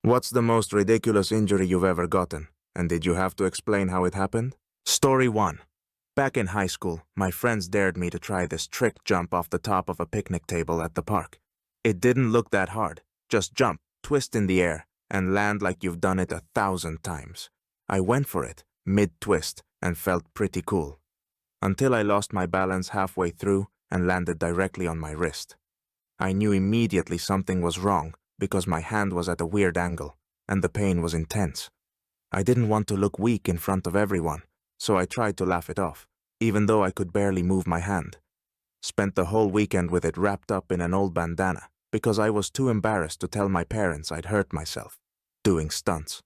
What's the most ridiculous injury you've ever gotten? And did you have to explain how it happened? Story 1. Back in high school, my friends dared me to try this trick jump off the top of a picnic table at the park. It didn't look that hard. Just jump, twist in the air, and land like you've done it 1,000 times. I went for it, mid-twist, and felt pretty cool. Until I lost my balance halfway through and landed directly on my wrist. I knew immediately something was wrong because my hand was at a weird angle, and the pain was intense. I didn't want to look weak in front of everyone, so I tried to laugh it off, even though I could barely move my hand. Spent the whole weekend with it wrapped up in an old bandana because I was too embarrassed to tell my parents I'd hurt myself, doing stunts.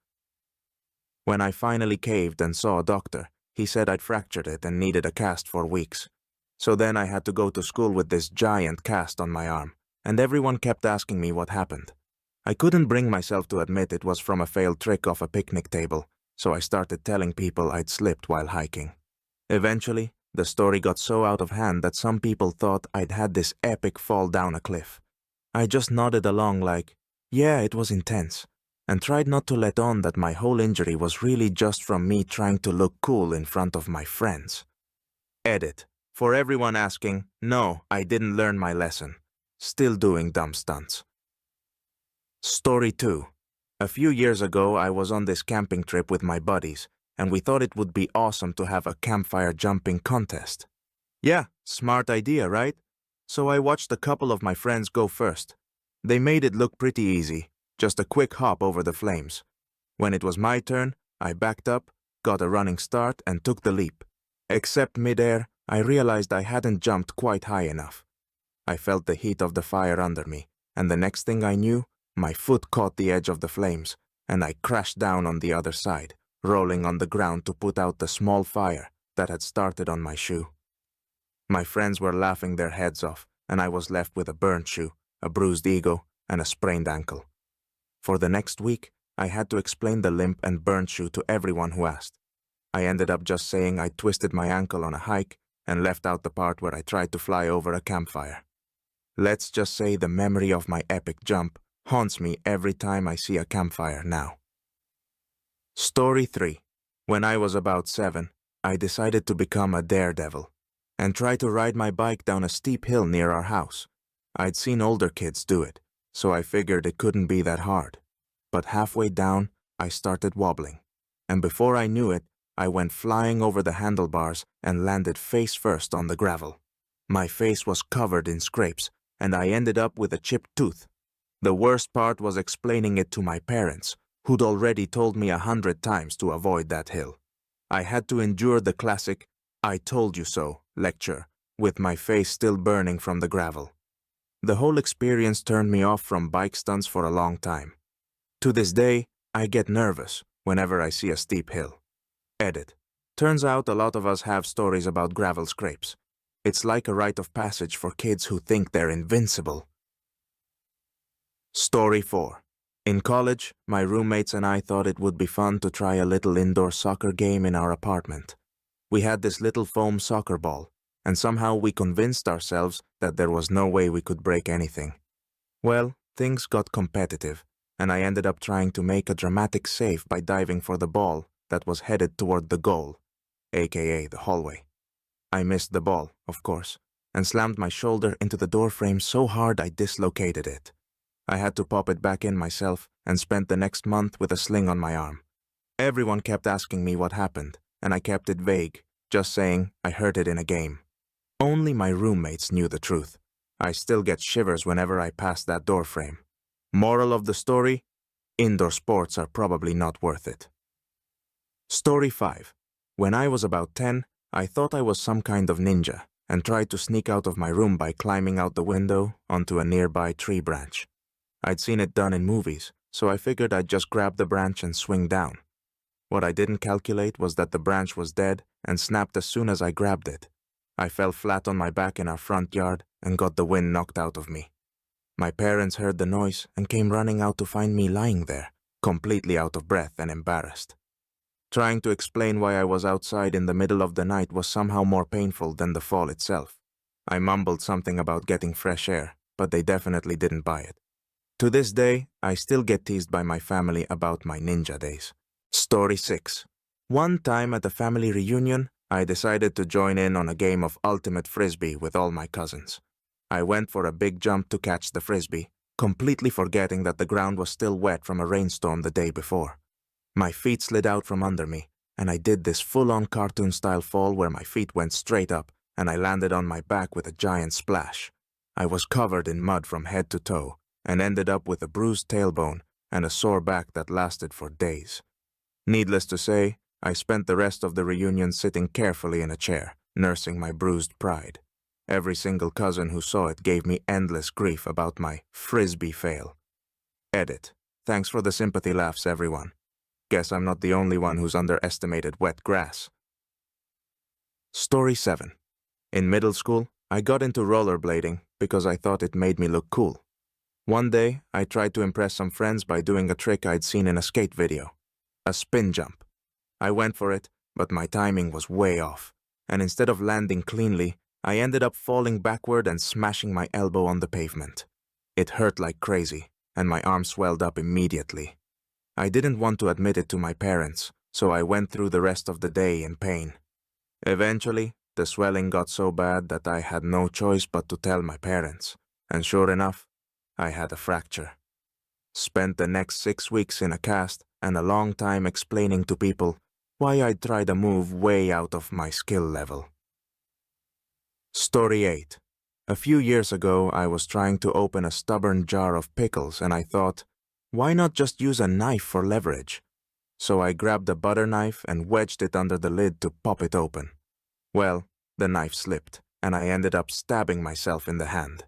When I finally caved and saw a doctor, he said I'd fractured it and needed a cast for weeks. So then I had to go to school with this giant cast on my arm, and everyone kept asking me what happened. I couldn't bring myself to admit it was from a failed trick off a picnic table, so I started telling people I'd slipped while hiking. Eventually, the story got so out of hand that some people thought I'd had this epic fall down a cliff. I just nodded along like, yeah, it was intense, and tried not to let on that my whole injury was really just from me trying to look cool in front of my friends. Edit. For everyone asking, no, I didn't learn my lesson. Still doing dumb stunts. Story 2. A few years ago, I was on this camping trip with my buddies, and we thought it would be awesome to have a campfire jumping contest. Yeah, smart idea, right? So I watched a couple of my friends go first. They made it look pretty easy, just a quick hop over the flames. When it was my turn, I backed up, got a running start, and took the leap. Except midair, I realized I hadn't jumped quite high enough. I felt the heat of the fire under me, and the next thing I knew, my foot caught the edge of the flames, and I crashed down on the other side, rolling on the ground to put out the small fire that had started on my shoe. My friends were laughing their heads off, and I was left with a burnt shoe, a bruised ego, and a sprained ankle. For the next week, I had to explain the limp and burnt shoe to everyone who asked. I ended up just saying I twisted my ankle on a hike and left out the part where I tried to fly over a campfire. Let's just say the memory of my epic jump haunts me every time I see a campfire now. Story 3. When I was about 7, I decided to become a daredevil and try to ride my bike down a steep hill near our house. I'd seen older kids do it, so I figured it couldn't be that hard. But halfway down, I started wobbling, and before I knew it, I went flying over the handlebars and landed face first on the gravel. My face was covered in scrapes, and I ended up with a chipped tooth. The worst part was explaining it to my parents, who'd already told me 100 times to avoid that hill. I had to endure the classic, "I told you so" lecture, with my face still burning from the gravel. The whole experience turned me off from bike stunts for a long time. To this day, I get nervous whenever I see a steep hill. Edit. Turns out a lot of us have stories about gravel scrapes. It's like a rite of passage for kids who think they're invincible. Story 4. In college, my roommates and I thought it would be fun to try a little indoor soccer game in our apartment. We had this little foam soccer ball, and somehow we convinced ourselves that there was no way we could break anything. Well, things got competitive, and I ended up trying to make a dramatic save by diving for the ball that was headed toward the goal, aka the hallway. I missed the ball, of course, and slammed my shoulder into the doorframe so hard I dislocated it. I had to pop it back in myself and spent the next month with a sling on my arm. Everyone kept asking me what happened, and I kept it vague, just saying I hurt it in a game. Only my roommates knew the truth. I still get shivers whenever I pass that doorframe. Moral of the story? Indoor sports are probably not worth it. Story 5. When I was about 10, I thought I was some kind of ninja and tried to sneak out of my room by climbing out the window onto a nearby tree branch. I'd seen it done in movies, so I figured I'd just grab the branch and swing down. What I didn't calculate was that the branch was dead and snapped as soon as I grabbed it. I fell flat on my back in our front yard and got the wind knocked out of me. My parents heard the noise and came running out to find me lying there, completely out of breath and embarrassed. Trying to explain why I was outside in the middle of the night was somehow more painful than the fall itself. I mumbled something about getting fresh air, but they definitely didn't buy it. To this day, I still get teased by my family about my ninja days. Story 6. One time at a family reunion, I decided to join in on a game of ultimate frisbee with all my cousins. I went for a big jump to catch the frisbee, completely forgetting that the ground was still wet from a rainstorm the day before. My feet slid out from under me, and I did this full-on cartoon-style fall where my feet went straight up, and I landed on my back with a giant splash. I was covered in mud from head to toe, and ended up with a bruised tailbone and a sore back that lasted for days. Needless to say, I spent the rest of the reunion sitting carefully in a chair, nursing my bruised pride. Every single cousin who saw it gave me endless grief about my frisbee fail. Edit. Thanks for the sympathy laughs, everyone. Guess I'm not the only one who's underestimated wet grass. Story 7. In middle school, I got into rollerblading because I thought it made me look cool. One day, I tried to impress some friends by doing a trick I'd seen in a skate video. A spin jump. I went for it, but my timing was way off, and instead of landing cleanly, I ended up falling backward and smashing my elbow on the pavement. It hurt like crazy, and my arm swelled up immediately. I didn't want to admit it to my parents, so I went through the rest of the day in pain. Eventually, the swelling got so bad that I had no choice but to tell my parents, and sure enough, I had a fracture. Spent the next 6 weeks in a cast and a long time explaining to people why I'd tried a move way out of my skill level. Story 8. A few years ago, I was trying to open a stubborn jar of pickles and I thought, why not just use a knife for leverage? So I grabbed a butter knife and wedged it under the lid to pop it open. Well, the knife slipped and I ended up stabbing myself in the hand.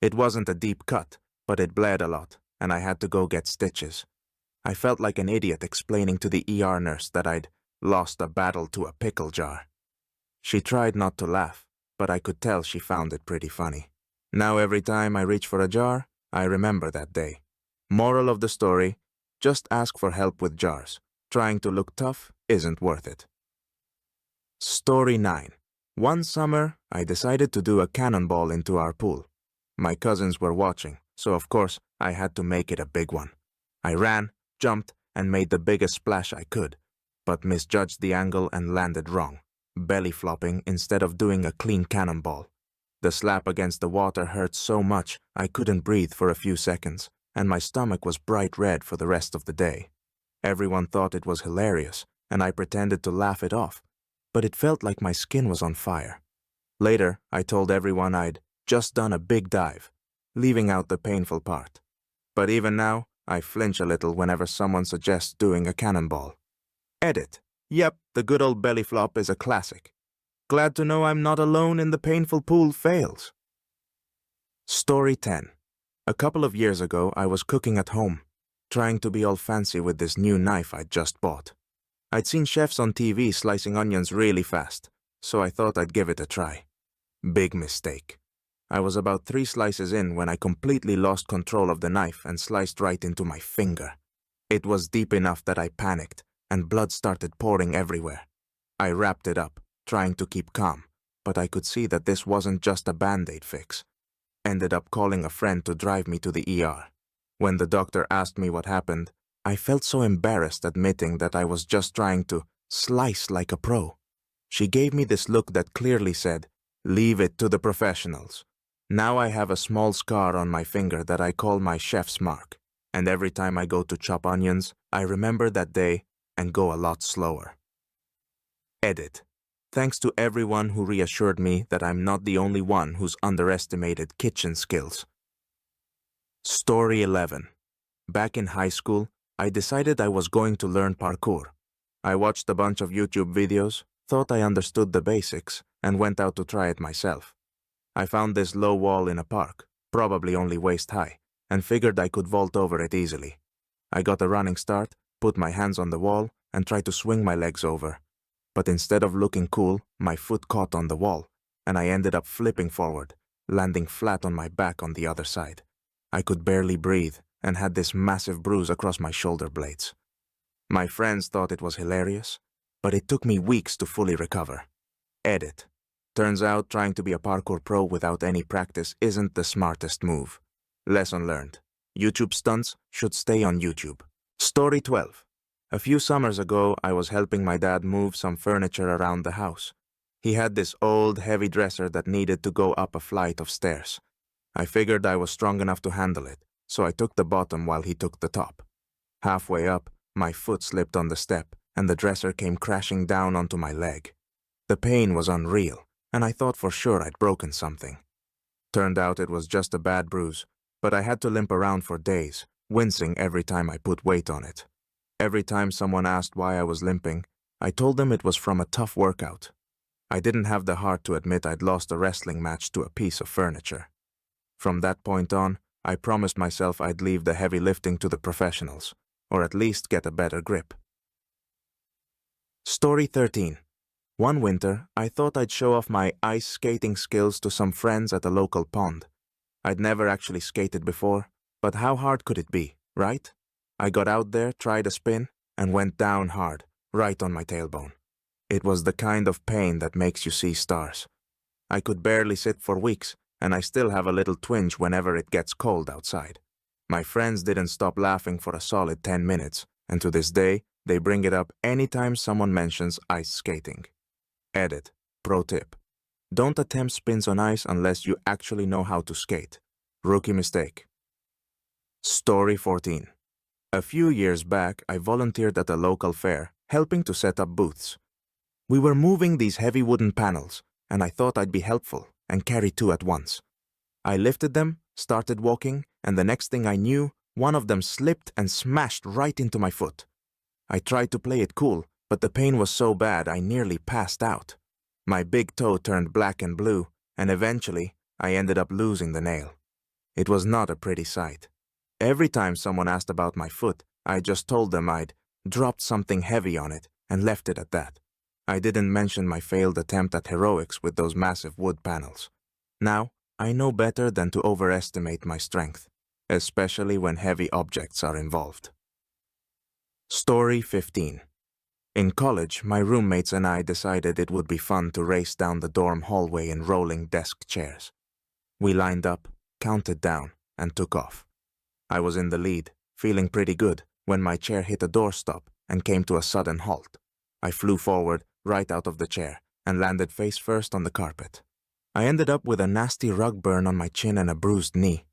It wasn't a deep cut, but it bled a lot and I had to go get stitches. I felt like an idiot explaining to the ER nurse that I'd lost a battle to a pickle jar. She tried not to laugh, but I could tell she found it pretty funny. Now every time I reach for a jar, I remember that day. Moral of the story, just ask for help with jars. Trying to look tough isn't worth it. Story 9. One summer, I decided to do a cannonball into our pool. My cousins were watching, so of course I had to make it a big one. I ran, jumped, and made the biggest splash I could, but misjudged the angle and landed wrong, belly flopping instead of doing a clean cannonball. The slap against the water hurt so much I couldn't breathe for a few seconds, and my stomach was bright red for the rest of the day. Everyone thought it was hilarious, and I pretended to laugh it off, but it felt like my skin was on fire. Later, I told everyone I'd just done a big dive, leaving out the painful part. But even now, I flinch a little whenever someone suggests doing a cannonball. Edit. Yep, the good old belly flop is a classic. Glad to know I'm not alone in the painful pool fails. Story 10. A couple of years ago, I was cooking at home, trying to be all fancy with this new knife I'd just bought. I'd seen chefs on TV slicing onions really fast, so I thought I'd give it a try. Big mistake. I was about 3 slices in when I completely lost control of the knife and sliced right into my finger. It was deep enough that I panicked, and blood started pouring everywhere. I wrapped it up, trying to keep calm, but I could see that this wasn't just a band-aid fix. Ended up calling a friend to drive me to the ER. When the doctor asked me what happened, I felt so embarrassed admitting that I was just trying to slice like a pro. She gave me this look that clearly said, "Leave it to the professionals." Now I have a small scar on my finger that I call my chef's mark, and every time I go to chop onions, I remember that day and go a lot slower. Edit. Thanks to everyone who reassured me that I'm not the only one who's underestimated kitchen skills. Story 11. Back in high school, I decided I was going to learn parkour. I watched a bunch of YouTube videos, thought I understood the basics, and went out to try it myself. I found this low wall in a park, probably only waist high, and figured I could vault over it easily. I got a running start, put my hands on the wall, and tried to swing my legs over. But instead of looking cool, my foot caught on the wall, and I ended up flipping forward, landing flat on my back on the other side. I could barely breathe and had this massive bruise across my shoulder blades. My friends thought it was hilarious, but it took me weeks to fully recover. Edit. Turns out trying to be a parkour pro without any practice isn't the smartest move. Lesson learned. YouTube stunts should stay on YouTube. Story 12. A few summers ago, I was helping my dad move some furniture around the house. He had this old, heavy dresser that needed to go up a flight of stairs. I figured I was strong enough to handle it, so I took the bottom while he took the top. Halfway up, my foot slipped on the step, and the dresser came crashing down onto my leg. The pain was unreal, and I thought for sure I'd broken something. Turned out it was just a bad bruise, but I had to limp around for days, wincing every time I put weight on it. Every time someone asked why I was limping, I told them it was from a tough workout. I didn't have the heart to admit I'd lost a wrestling match to a piece of furniture. From that point on, I promised myself I'd leave the heavy lifting to the professionals, or at least get a better grip. Story 13. One winter, I thought I'd show off my ice skating skills to some friends at a local pond. I'd never actually skated before, but how hard could it be, right? I got out there, tried a spin, and went down hard, right on my tailbone. It was the kind of pain that makes you see stars. I could barely sit for weeks, and I still have a little twinge whenever it gets cold outside. My friends didn't stop laughing for a solid 10 minutes, and to this day, they bring it up anytime someone mentions ice skating. Edit. Pro tip. Don't attempt spins on ice unless you actually know how to skate. Rookie mistake. Story 14. A few years back, I volunteered at a local fair, helping to set up booths. We were moving these heavy wooden panels, and I thought I'd be helpful and carry two at once. I lifted them, started walking, and the next thing I knew, one of them slipped and smashed right into my foot. I tried to play it cool, but the pain was so bad I nearly passed out. My big toe turned black and blue, and eventually I ended up losing the nail. It was not a pretty sight. Every time someone asked about my foot, I just told them I'd dropped something heavy on it and left it at that. I didn't mention my failed attempt at heroics with those massive wood panels. Now, I know better than to overestimate my strength, especially when heavy objects are involved. Story 15. In college, my roommates and I decided it would be fun to race down the dorm hallway in rolling desk chairs. We lined up, counted down, and took off. I was in the lead, feeling pretty good, when my chair hit a doorstop and came to a sudden halt. I flew forward, right out of the chair, and landed face first on the carpet. I ended up with a nasty rug burn on my chin and a bruised knee.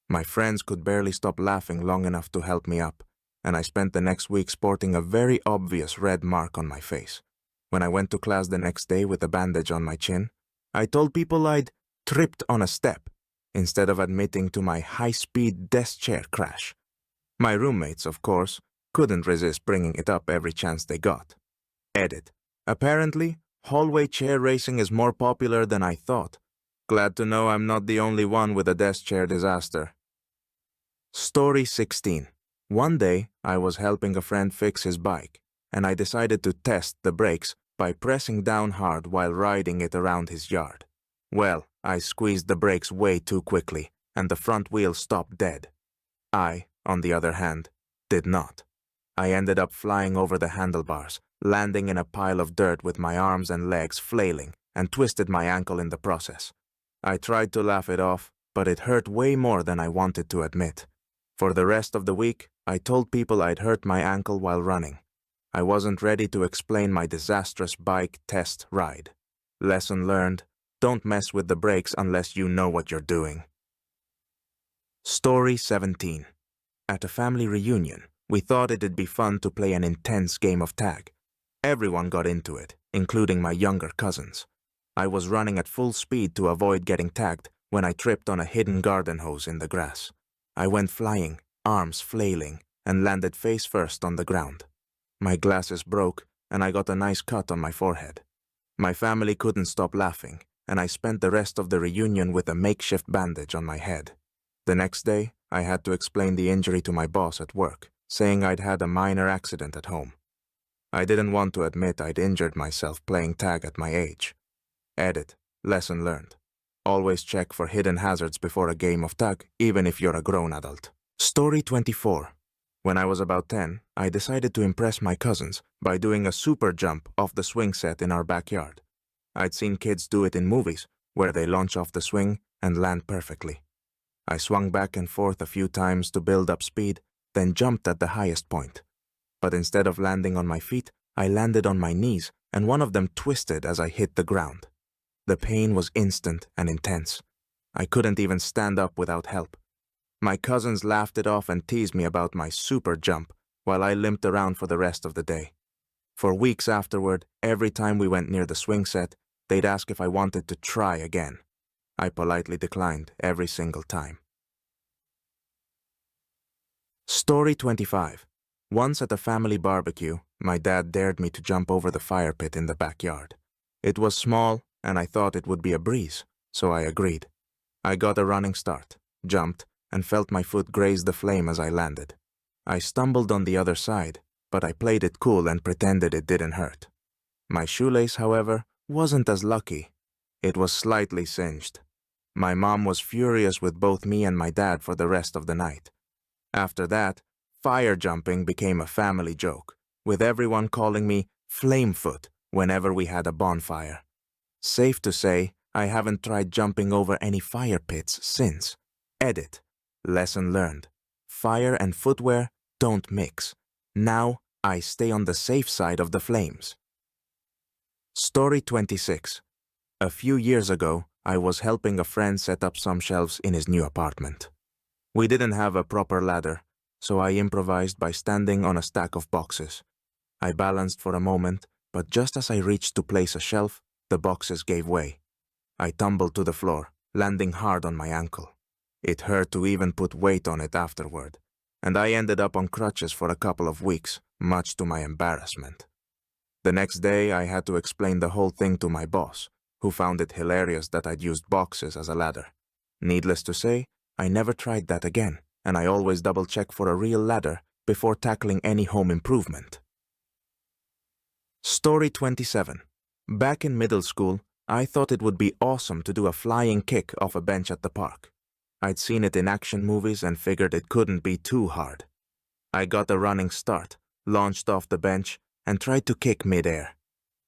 My friends could barely stop laughing long enough to help me up, and I spent the next week sporting a very obvious red mark on my face. When I went to class the next day with a bandage on my chin, I told people I'd tripped on a step, instead of admitting to my high-speed desk chair crash. My roommates, of course, couldn't resist bringing it up every chance they got. Edit. Apparently, hallway chair racing is more popular than I thought. Glad to know I'm not the only one with a desk chair disaster. Story 16. One day, I was helping a friend fix his bike, and I decided to test the brakes by pressing down hard while riding it around his yard. Well, I squeezed the brakes way too quickly, and the front wheel stopped dead. I, on the other hand, did not. I ended up flying over the handlebars, landing in a pile of dirt with my arms and legs flailing, and twisted my ankle in the process. I tried to laugh it off, but it hurt way more than I wanted to admit. For the rest of the week, I told people I'd hurt my ankle while running. I wasn't ready to explain my disastrous bike test ride. Lesson learned. Don't mess with the brakes unless you know what you're doing. Story 17. At a family reunion, we thought it'd be fun to play an intense game of tag. Everyone got into it, including my younger cousins. I was running at full speed to avoid getting tagged when I tripped on a hidden garden hose in the grass. I went flying, arms flailing, and landed face first on the ground. My glasses broke, and I got a nice cut on my forehead. My family couldn't stop laughing, and I spent the rest of the reunion with a makeshift bandage on my head. The next day, I had to explain the injury to my boss at work, saying I'd had a minor accident at home. I didn't want to admit I'd injured myself playing tag at my age. Edit. Lesson learned. Always check for hidden hazards before a game of tag, even if you're a grown adult. Story 24. When I was about 10, I decided to impress my cousins by doing a super jump off the swing set in our backyard. I'd seen kids do it in movies, where they launch off the swing and land perfectly. I swung back and forth a few times to build up speed, then jumped at the highest point. But instead of landing on my feet, I landed on my knees, and one of them twisted as I hit the ground. The pain was instant and intense. I couldn't even stand up without help. My cousins laughed it off and teased me about my super jump, while I limped around for the rest of the day. For weeks afterward, every time we went near the swing set, they'd ask if I wanted to try again. I politely declined every single time. Story 25. Once at a family barbecue, my dad dared me to jump over the fire pit in the backyard. It was small, and I thought it would be a breeze, so I agreed. I got a running start, jumped, and felt my foot graze the flame as I landed. I stumbled on the other side, but I played it cool and pretended it didn't hurt. My shoelace, however, wasn't as lucky. It was slightly singed. My mom was furious with both me and my dad for the rest of the night. After that, fire jumping became a family joke, with everyone calling me Flamefoot whenever we had a bonfire. Safe to say, I haven't tried jumping over any fire pits since. Edit. Lesson learned. Fire and footwear don't mix. Now, I stay on the safe side of the flames. Story 26. A few years ago, I was helping a friend set up some shelves in his new apartment. We didn't have a proper ladder, so I improvised by standing on a stack of boxes. I balanced for a moment, but just as I reached to place a shelf, the boxes gave way. I tumbled to the floor, landing hard on my ankle. It hurt to even put weight on it afterward, and I ended up on crutches for a couple of weeks, much to my embarrassment. The next day, I had to explain the whole thing to my boss, who found it hilarious that I'd used boxes as a ladder. Needless to say, I never tried that again, and I always double-check for a real ladder before tackling any home improvement. Story 27. Back in middle school, I thought it would be awesome to do a flying kick off a bench at the park. I'd seen it in action movies and figured it couldn't be too hard. I got a running start, launched off the bench, and tried to kick mid-air.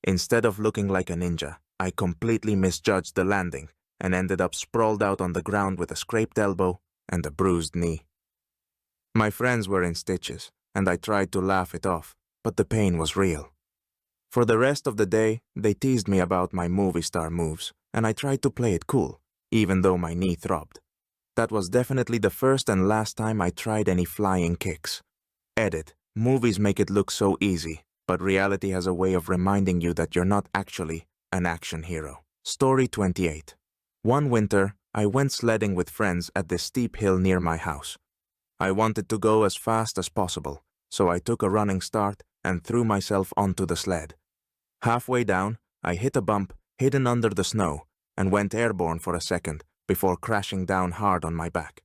Instead of looking like a ninja, I completely misjudged the landing and ended up sprawled out on the ground with a scraped elbow and a bruised knee. My friends were in stitches, and I tried to laugh it off, but the pain was real. For the rest of the day, they teased me about my movie star moves, and I tried to play it cool, even though my knee throbbed. That was definitely the first and last time I tried any flying kicks. Edit. Movies make it look so easy, but reality has a way of reminding you that you're not actually an action hero. Story 28. One winter, I went sledding with friends at this steep hill near my house. I wanted to go as fast as possible, so I took a running start and threw myself onto the sled. Halfway down, I hit a bump hidden under the snow and went airborne for a second before crashing down hard on my back.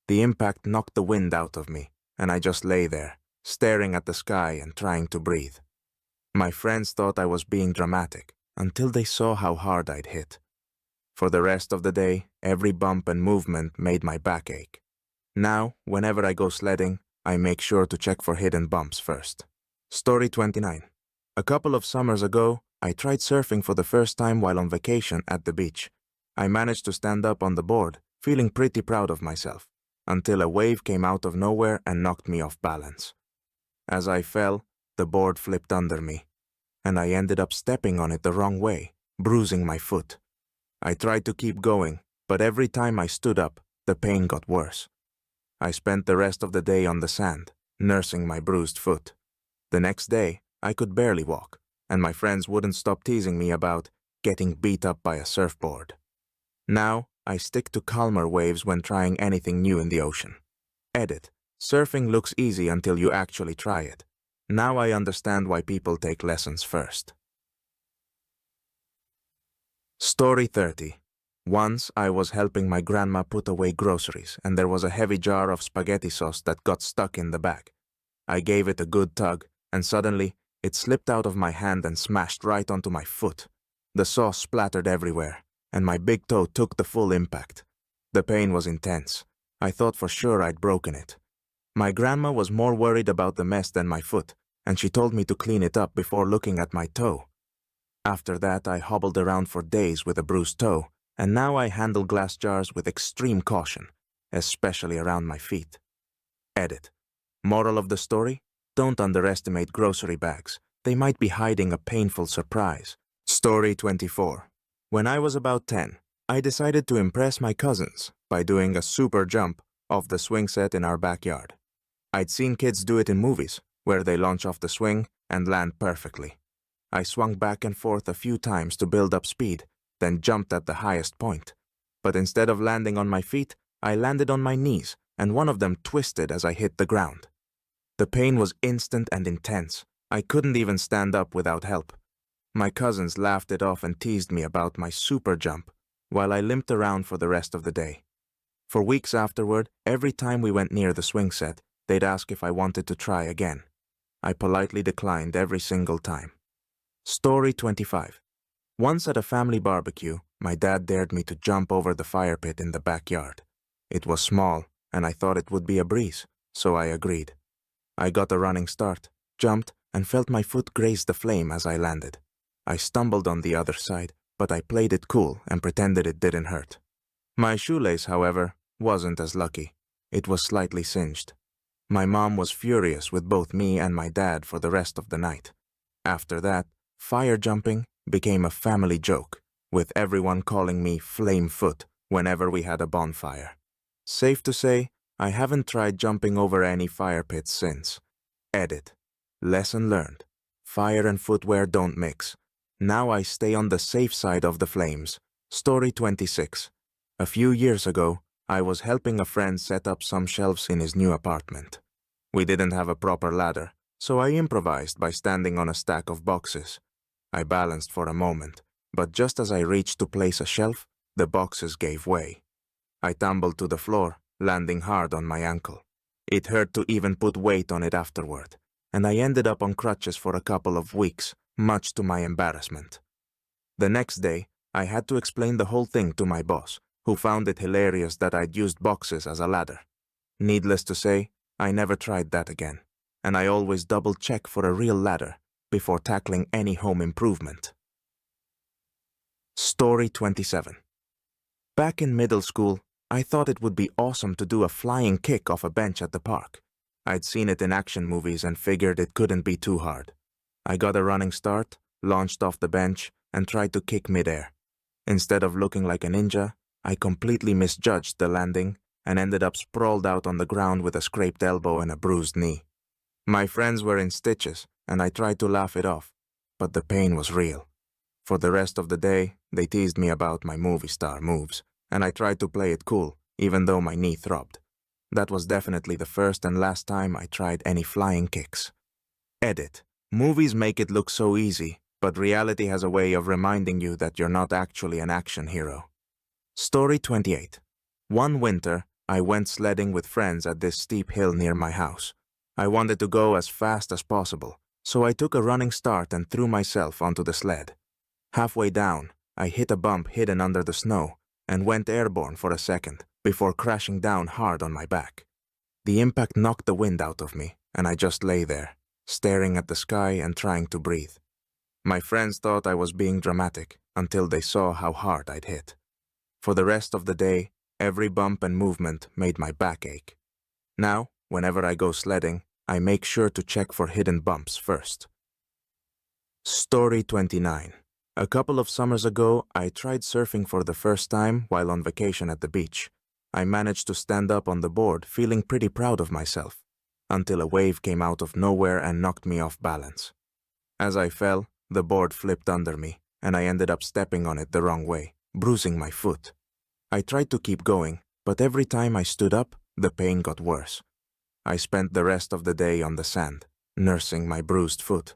The impact knocked the wind out of me, and I just lay there, staring at the sky and trying to breathe. My friends thought I was being dramatic until they saw how hard I'd hit. For the rest of the day, every bump and movement made my back ache. Now, whenever I go sledding, I make sure to check for hidden bumps first. Story 29. A couple of summers ago, I tried surfing for the first time while on vacation at the beach. I managed to stand up on the board, feeling pretty proud of myself, until a wave came out of nowhere and knocked me off balance. As I fell, the board flipped under me, and I ended up stepping on it the wrong way, bruising my foot. I tried to keep going, but every time I stood up, the pain got worse. I spent the rest of the day on the sand, nursing my bruised foot. The next day, I could barely walk, and my friends wouldn't stop teasing me about getting beat up by a surfboard. Now, I stick to calmer waves when trying anything new in the ocean. Edit. Surfing looks easy until you actually try it. Now I understand why people take lessons first. Story 30. Once I was helping my grandma put away groceries, and there was a heavy jar of spaghetti sauce that got stuck in the bag. I gave it a good tug, and suddenly, it slipped out of my hand and smashed right onto my foot. The sauce splattered everywhere, and my big toe took the full impact. The pain was intense. I thought for sure I'd broken it. My grandma was more worried about the mess than my foot, and she told me to clean it up before looking at my toe. After that, I hobbled around for days with a bruised toe, and now I handle glass jars with extreme caution. especially around my feet. Edit. Moral of the story? Don't underestimate grocery bags. They might be hiding a painful surprise. Story 24. When I was about 10, I decided to impress my cousins by doing a super jump off the swing set in our backyard. I'd seen kids do it in movies, where they launch off the swing and land perfectly. I swung back and forth a few times to build up speed, then jumped at the highest point. But instead of landing on my feet, I landed on my knees, and one of them twisted as I hit the ground. The pain was instant and intense. I couldn't even stand up without help. My cousins laughed it off and teased me about my super jump, while I limped around for the rest of the day. For weeks afterward, every time we went near the swing set, they'd ask if I wanted to try again. I politely declined every single time. Story 25. Once at a family barbecue, my dad dared me to jump over the fire pit in the backyard. It was small, and I thought it would be a breeze, so I agreed. I got a running start, jumped, and felt my foot graze the flame as I landed. I stumbled on the other side, but I played it cool and pretended it didn't hurt. My shoelace, however, wasn't as lucky. It was slightly singed. My mom was furious with both me and my dad for the rest of the night. After that, fire jumping became a family joke, with everyone calling me Flame Foot whenever we had a bonfire. Safe to say, I haven't tried jumping over any fire pits since. Edit. Lesson learned. Fire and footwear don't mix. Now I stay on the safe side of the flames. Story 26. A few years ago, I was helping a friend set up some shelves in his new apartment. We didn't have a proper ladder, so I improvised by standing on a stack of boxes. I balanced for a moment, but just as I reached to place a shelf, the boxes gave way. I tumbled to the floor, landing hard on my ankle. It hurt to even put weight on it afterward, and I ended up on crutches for a couple of weeks, much to my embarrassment. The next day, I had to explain the whole thing to my boss, who found it hilarious that I'd used boxes as a ladder. Needless to say, I never tried that again, and I always double-check for a real ladder before tackling any home improvement. Story 27. Back in middle school, I thought it would be awesome to do a flying kick off a bench at the park. I'd seen it in action movies and figured it couldn't be too hard. I got a running start, launched off the bench, and tried to kick midair. Instead of looking like a ninja, I completely misjudged the landing and ended up sprawled out on the ground with a scraped elbow and a bruised knee. My friends were in stitches, and I tried to laugh it off, but the pain was real. For the rest of the day, they teased me about my movie star moves, and I tried to play it cool, even though my knee throbbed. That was definitely the first and last time I tried any flying kicks. Edit. Movies make it look so easy, but reality has a way of reminding you that you're not actually an action hero. Story 28. One winter, I went sledding with friends at this steep hill near my house. I wanted to go as fast as possible, so I took a running start and threw myself onto the sled. Halfway down, I hit a bump hidden under the snow and went airborne for a second before crashing down hard on my back. The impact knocked the wind out of me, and I just lay there, staring at the sky and trying to breathe. My friends thought I was being dramatic until they saw how hard I'd hit. For the rest of the day, every bump and movement made my back ache. Now, whenever I go sledding, I make sure to check for hidden bumps first. Story 29. A couple of summers ago, I tried surfing for the first time while on vacation at the beach. I managed to stand up on the board, feeling pretty proud of myself, until a wave came out of nowhere and knocked me off balance. As I fell, the board flipped under me, and I ended up stepping on it the wrong way, bruising my foot. I tried to keep going, but every time I stood up, the pain got worse. I spent the rest of the day on the sand, nursing my bruised foot.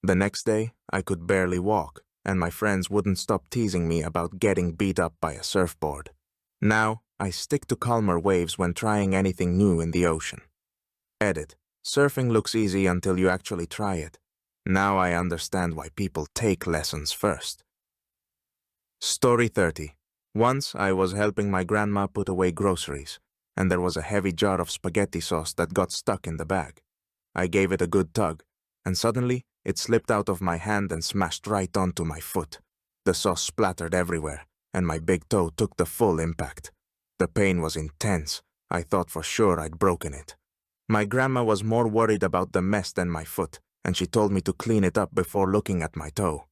The next day, I could barely walk, and my friends wouldn't stop teasing me about getting beat up by a surfboard. Now, I stick to calmer waves when trying anything new in the ocean. Edit. Surfing looks easy until you actually try it. Now I understand why people take lessons first. Story 30. Once I was helping my grandma put away groceries, and there was a heavy jar of spaghetti sauce that got stuck in the bag. I gave it a good tug, and suddenly it slipped out of my hand and smashed right onto my foot. The sauce splattered everywhere, and my big toe took the full impact. The pain was intense, I thought for sure I'd broken it. My grandma was more worried about the mess than my foot, and she told me to clean it up before looking at my toe.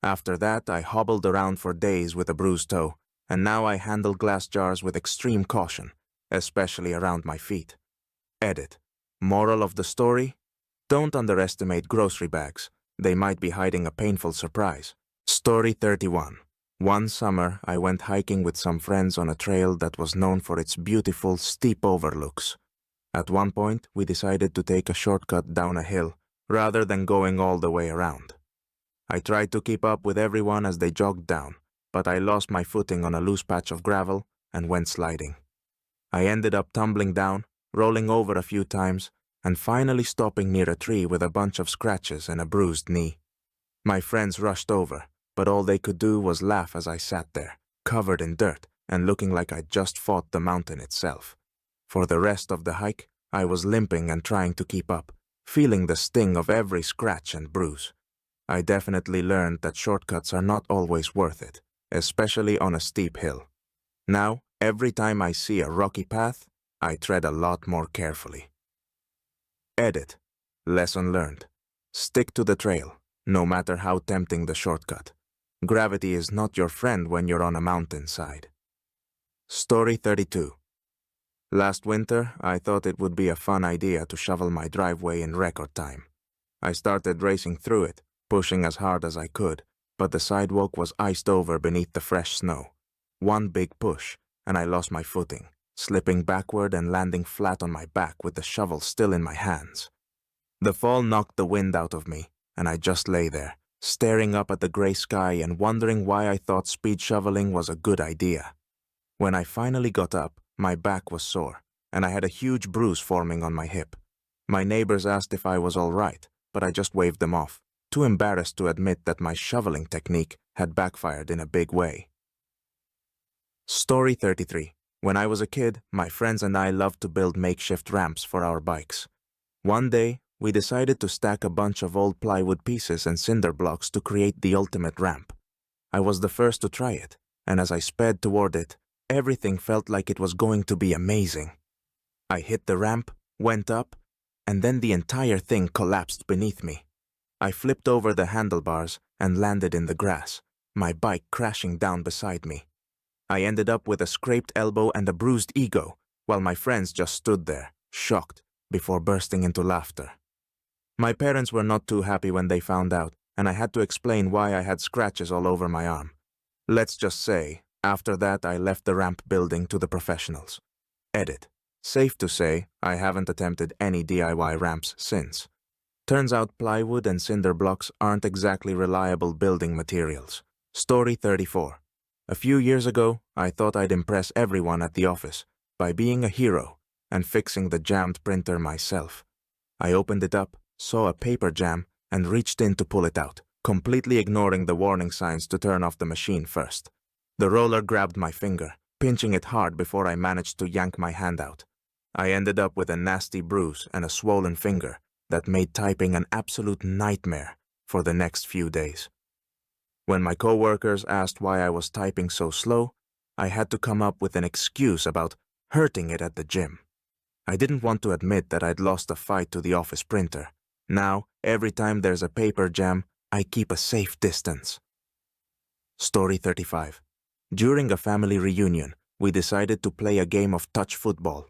After that, I hobbled around for days with a bruised toe, and now I handle glass jars with extreme caution, especially around my feet. Edit. Moral of the story? Don't underestimate grocery bags. They might be hiding a painful surprise. Story 31. One summer, I went hiking with some friends on a trail that was known for its beautiful, steep overlooks. At one point, we decided to take a shortcut down a hill, rather than going all the way around. I tried to keep up with everyone as they jogged down, but I lost my footing on a loose patch of gravel and went sliding. I ended up tumbling down, rolling over a few times, and finally stopping near a tree with a bunch of scratches and a bruised knee. My friends rushed over, but all they could do was laugh as I sat there, covered in dirt and looking like I'd just fought the mountain itself. For the rest of the hike, I was limping and trying to keep up, feeling the sting of every scratch and bruise. I definitely learned that shortcuts are not always worth it, especially on a steep hill. Now, every time I see a rocky path, I tread a lot more carefully. Edit. Lesson learned. Stick to the trail, no matter how tempting the shortcut. Gravity is not your friend when you're on a mountainside. Story 32. Last winter, I thought it would be a fun idea to shovel my driveway in record time. I started racing through it, pushing as hard as I could, but the sidewalk was iced over beneath the fresh snow. One big push, and I lost my footing, slipping backward and landing flat on my back with the shovel still in my hands. The fall knocked the wind out of me, and I just lay there, staring up at the gray sky and wondering why I thought speed shoveling was a good idea. When I finally got up, my back was sore, and I had a huge bruise forming on my hip. My neighbors asked if I was all right, but I just waved them off, too embarrassed to admit that my shoveling technique had backfired in a big way. Story 33. When I was a kid, my friends and I loved to build makeshift ramps for our bikes. One day, we decided to stack a bunch of old plywood pieces and cinder blocks to create the ultimate ramp. I was the first to try it, and as I sped toward it, everything felt like it was going to be amazing. I hit the ramp, went up, and then the entire thing collapsed beneath me. I flipped over the handlebars and landed in the grass, my bike crashing down beside me. I ended up with a scraped elbow and a bruised ego, while my friends just stood there, shocked, before bursting into laughter. My parents were not too happy when they found out, and I had to explain why I had scratches all over my arm. Let's just say, after that I left the ramp building to the professionals. Edit. Safe to say, I haven't attempted any DIY ramps since. Turns out plywood and cinder blocks aren't exactly reliable building materials. Story 34. A few years ago, I thought I'd impress everyone at the office by being a hero and fixing the jammed printer myself. I opened it up, saw a paper jam, and reached in to pull it out, completely ignoring the warning signs to turn off the machine first. The roller grabbed my finger, pinching it hard before I managed to yank my hand out. I ended up with a nasty bruise and a swollen finger that made typing an absolute nightmare for the next few days. When my coworkers asked why I was typing so slow, I had to come up with an excuse about hurting it at the gym. I didn't want to admit that I'd lost a fight to the office printer. Now, every time there's a paper jam, I keep a safe distance. Story 35. During a family reunion, we decided to play a game of touch football.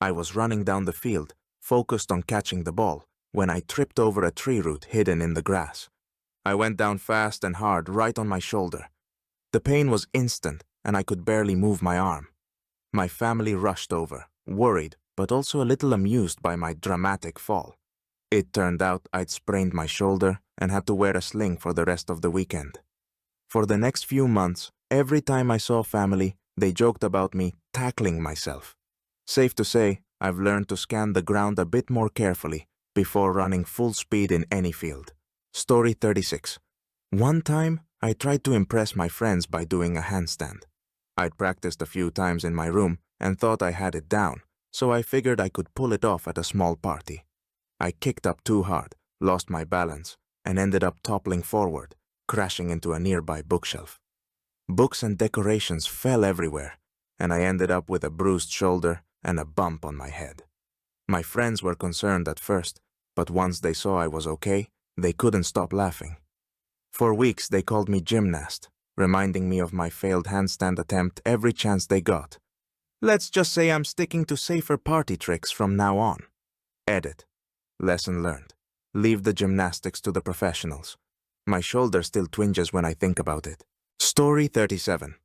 I was running down the field, focused on catching the ball, when I tripped over a tree root hidden in the grass. I went down fast and hard right on my shoulder. The pain was instant, and I could barely move my arm. My family rushed over, worried, but also a little amused by my dramatic fall. It turned out I'd sprained my shoulder and had to wear a sling for the rest of the weekend. For the next few months, every time I saw family, they joked about me tackling myself. Safe to say, I've learned to scan the ground a bit more carefully before running full speed in any field. Story 36. One time, I tried to impress my friends by doing a handstand. I'd practiced a few times in my room and thought I had it down, so I figured I could pull it off at a small party. I kicked up too hard, lost my balance, and ended up toppling forward, crashing into a nearby bookshelf. Books and decorations fell everywhere, and I ended up with a bruised shoulder and a bump on my head. My friends were concerned at first, but once they saw I was okay, they couldn't stop laughing. For weeks they called me gymnast, reminding me of my failed handstand attempt every chance they got. Let's just say I'm sticking to safer party tricks from now on. Edit. Lesson learned. Leave the gymnastics to the professionals. My shoulder still twinges when I think about it. Story 37.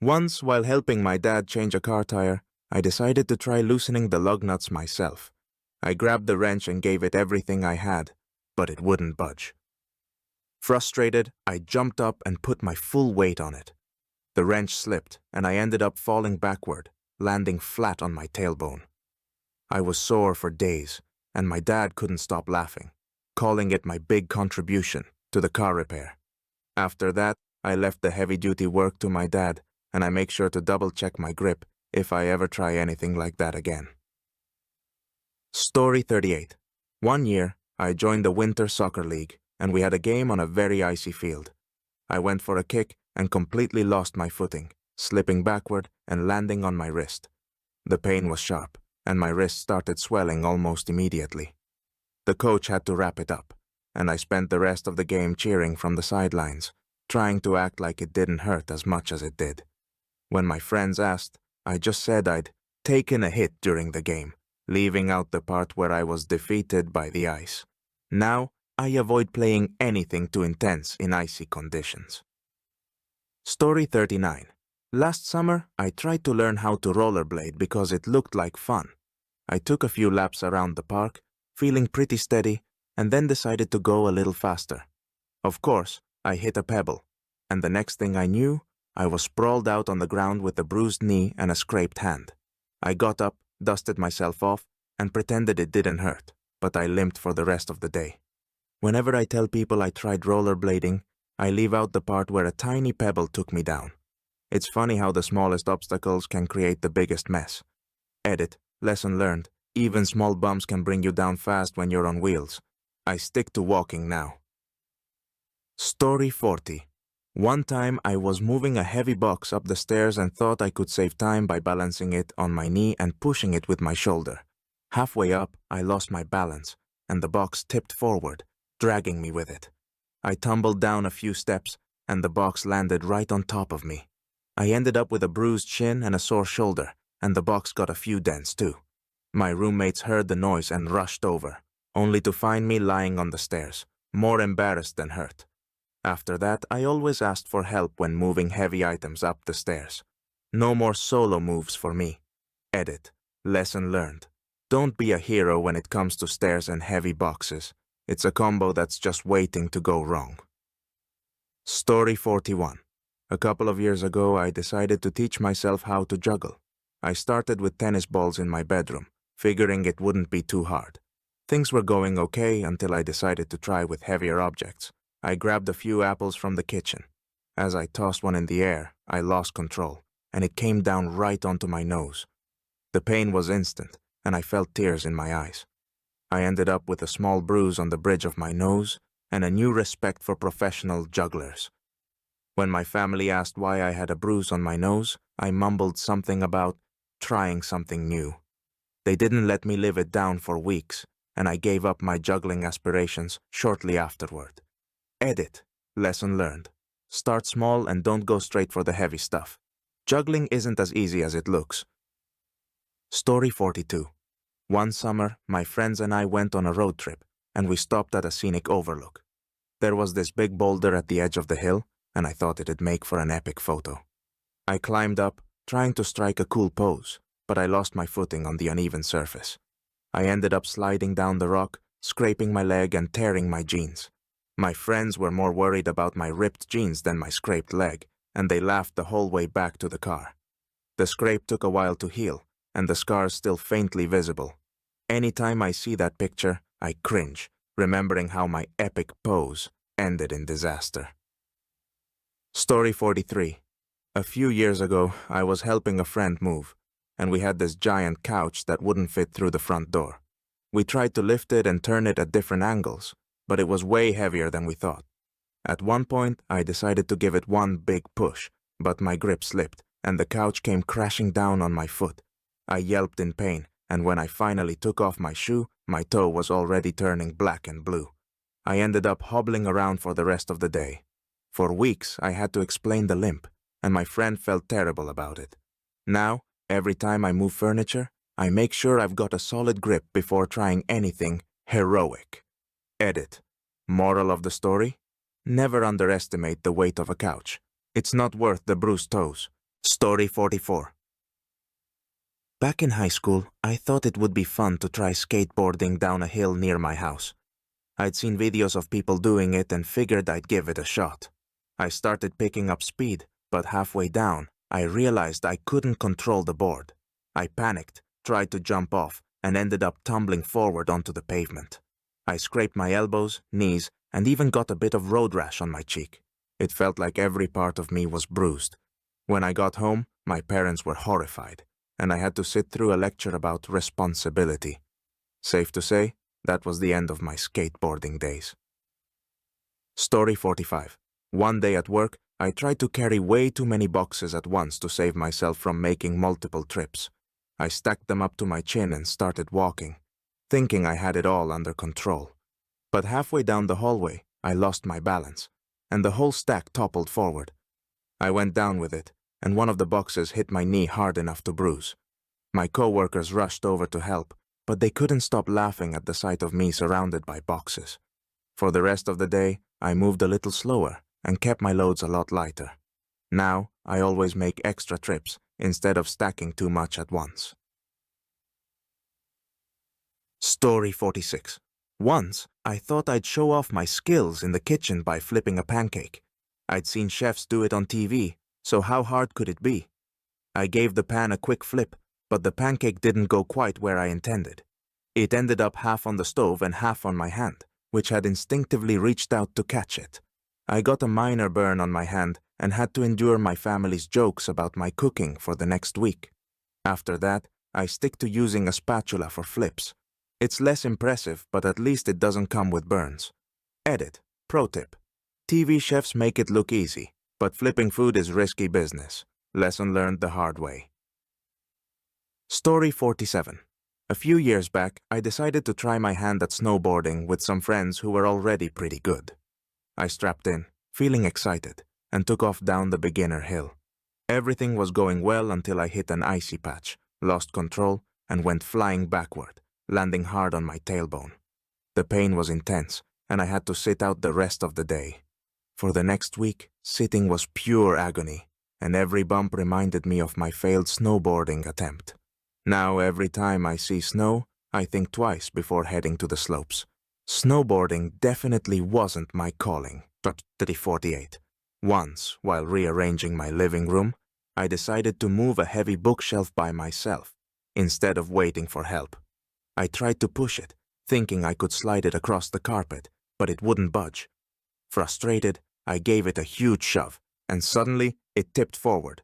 Once, while helping my dad change a car tire, I decided to try loosening the lug nuts myself. I grabbed the wrench and gave it everything I had, but it wouldn't budge. Frustrated, I jumped up and put my full weight on it. The wrench slipped, and I ended up falling backward, landing flat on my tailbone. I was sore for days, and my dad couldn't stop laughing, calling it my big contribution to the car repair. After that, I left the heavy-duty work to my dad, and I make sure to double-check my grip if I ever try anything like that again. Story 38. One year, I joined the Winter Soccer League, and we had a game on a very icy field. I went for a kick and completely lost my footing, slipping backward and landing on my wrist. The pain was sharp, and my wrist started swelling almost immediately. The coach had to wrap it up, and I spent the rest of the game cheering from the sidelines, trying to act like it didn't hurt as much as it did. When my friends asked, I just said I'd taken a hit during the game, leaving out the part where I was defeated by the ice. Now, I avoid playing anything too intense in icy conditions. Story 39. Last summer, I tried to learn how to rollerblade because it looked like fun. I took a few laps around the park, feeling pretty steady, and then decided to go a little faster. Of course, I hit a pebble, and the next thing I knew, I was sprawled out on the ground with a bruised knee and a scraped hand. I got up, dusted myself off, and pretended it didn't hurt, but I limped for the rest of the day. Whenever I tell people I tried rollerblading, I leave out the part where a tiny pebble took me down. It's funny how the smallest obstacles can create the biggest mess. Edit. Lesson learned. Even small bumps can bring you down fast when you're on wheels. I stick to walking now. Story 40. One time I was moving a heavy box up the stairs and thought I could save time by balancing it on my knee and pushing it with my shoulder. Halfway up, I lost my balance, and the box tipped forward, dragging me with it. I tumbled down a few steps, and the box landed right on top of me. I ended up with a bruised shin and a sore shoulder, and the box got a few dents too. My roommates heard the noise and rushed over, only to find me lying on the stairs, more embarrassed than hurt. After that, I always asked for help when moving heavy items up the stairs. No more solo moves for me. Edit. Lesson learned. Don't be a hero when it comes to stairs and heavy boxes. It's a combo that's just waiting to go wrong. Story 41. A couple of years ago, I decided to teach myself how to juggle. I started with tennis balls in my bedroom, figuring it wouldn't be too hard. Things were going okay until I decided to try with heavier objects. I grabbed a few apples from the kitchen. As I tossed one in the air, I lost control, and it came down right onto my nose. The pain was instant, and I felt tears in my eyes. I ended up with a small bruise on the bridge of my nose and a new respect for professional jugglers. When my family asked why I had a bruise on my nose, I mumbled something about trying something new. They didn't let me live it down for weeks, and I gave up my juggling aspirations shortly afterward. Edit. Lesson learned. Start small and don't go straight for the heavy stuff. Juggling isn't as easy as it looks. Story 42. One summer, my friends and I went on a road trip, and we stopped at a scenic overlook. There was this big boulder at the edge of the hill, and I thought it'd make for an epic photo. I climbed up, trying to strike a cool pose, but I lost my footing on the uneven surface. I ended up sliding down the rock, scraping my leg and tearing my jeans. My friends were more worried about my ripped jeans than my scraped leg, and they laughed the whole way back to the car. The scrape took a while to heal, and the scars still faintly visible. Anytime I see that picture, I cringe, remembering how my epic pose ended in disaster. Story 43. A few years ago, I was helping a friend move, and we had this giant couch that wouldn't fit through the front door. We tried to lift it and turn it at different angles, but it was way heavier than we thought. At one point, I decided to give it one big push, but my grip slipped, and the couch came crashing down on my foot. I yelped in pain, and when I finally took off my shoe, my toe was already turning black and blue. I ended up hobbling around for the rest of the day. For weeks, I had to explain the limp, and my friend felt terrible about it. Now, every time I move furniture, I make sure I've got a solid grip before trying anything heroic. Edit. Moral of the story? Never underestimate the weight of a couch. It's not worth the bruised toes. Story 44. Back in high school, I thought it would be fun to try skateboarding down a hill near my house. I'd seen videos of people doing it and figured I'd give it a shot. I started picking up speed, but halfway down, I realized I couldn't control the board. I panicked, tried to jump off, and ended up tumbling forward onto the pavement. I scraped my elbows, knees, and even got a bit of road rash on my cheek. It felt like every part of me was bruised. When I got home, my parents were horrified, and I had to sit through a lecture about responsibility. Safe to say, that was the end of my skateboarding days. Story 45. One day at work, I tried to carry way too many boxes at once to save myself from making multiple trips. I stacked them up to my chin and started walking, thinking I had it all under control. But halfway down the hallway, I lost my balance, and the whole stack toppled forward. I went down with it, and one of the boxes hit my knee hard enough to bruise. My co-workers rushed over to help, but they couldn't stop laughing at the sight of me surrounded by boxes. For the rest of the day, I moved a little slower and kept my loads a lot lighter. Now, I always make extra trips instead of stacking too much at once. Story 46. Once, I thought I'd show off my skills in the kitchen by flipping a pancake. I'd seen chefs do it on TV, so how hard could it be? I gave the pan a quick flip, but the pancake didn't go quite where I intended. It ended up half on the stove and half on my hand, which had instinctively reached out to catch it. I got a minor burn on my hand and had to endure my family's jokes about my cooking for the next week. After that, I stick to using a spatula for flips. It's less impressive, but at least it doesn't come with burns. Edit. Pro tip. TV chefs make it look easy, but flipping food is risky business. Lesson learned the hard way. Story 47. A few years back, I decided to try my hand at snowboarding with some friends who were already pretty good. I strapped in, feeling excited, and took off down the beginner hill. Everything was going well until I hit an icy patch, lost control, and went flying backward, landing hard on my tailbone. The pain was intense, and I had to sit out the rest of the day. For the next week, sitting was pure agony, and every bump reminded me of my failed snowboarding attempt. Now, every time I see snow, I think twice before heading to the slopes. Snowboarding definitely wasn't my calling. 48. Once, while rearranging my living room, I decided to move a heavy bookshelf by myself, instead of waiting for help. I tried to push it, thinking I could slide it across the carpet, but it wouldn't budge. Frustrated, I gave it a huge shove, and suddenly it tipped forward.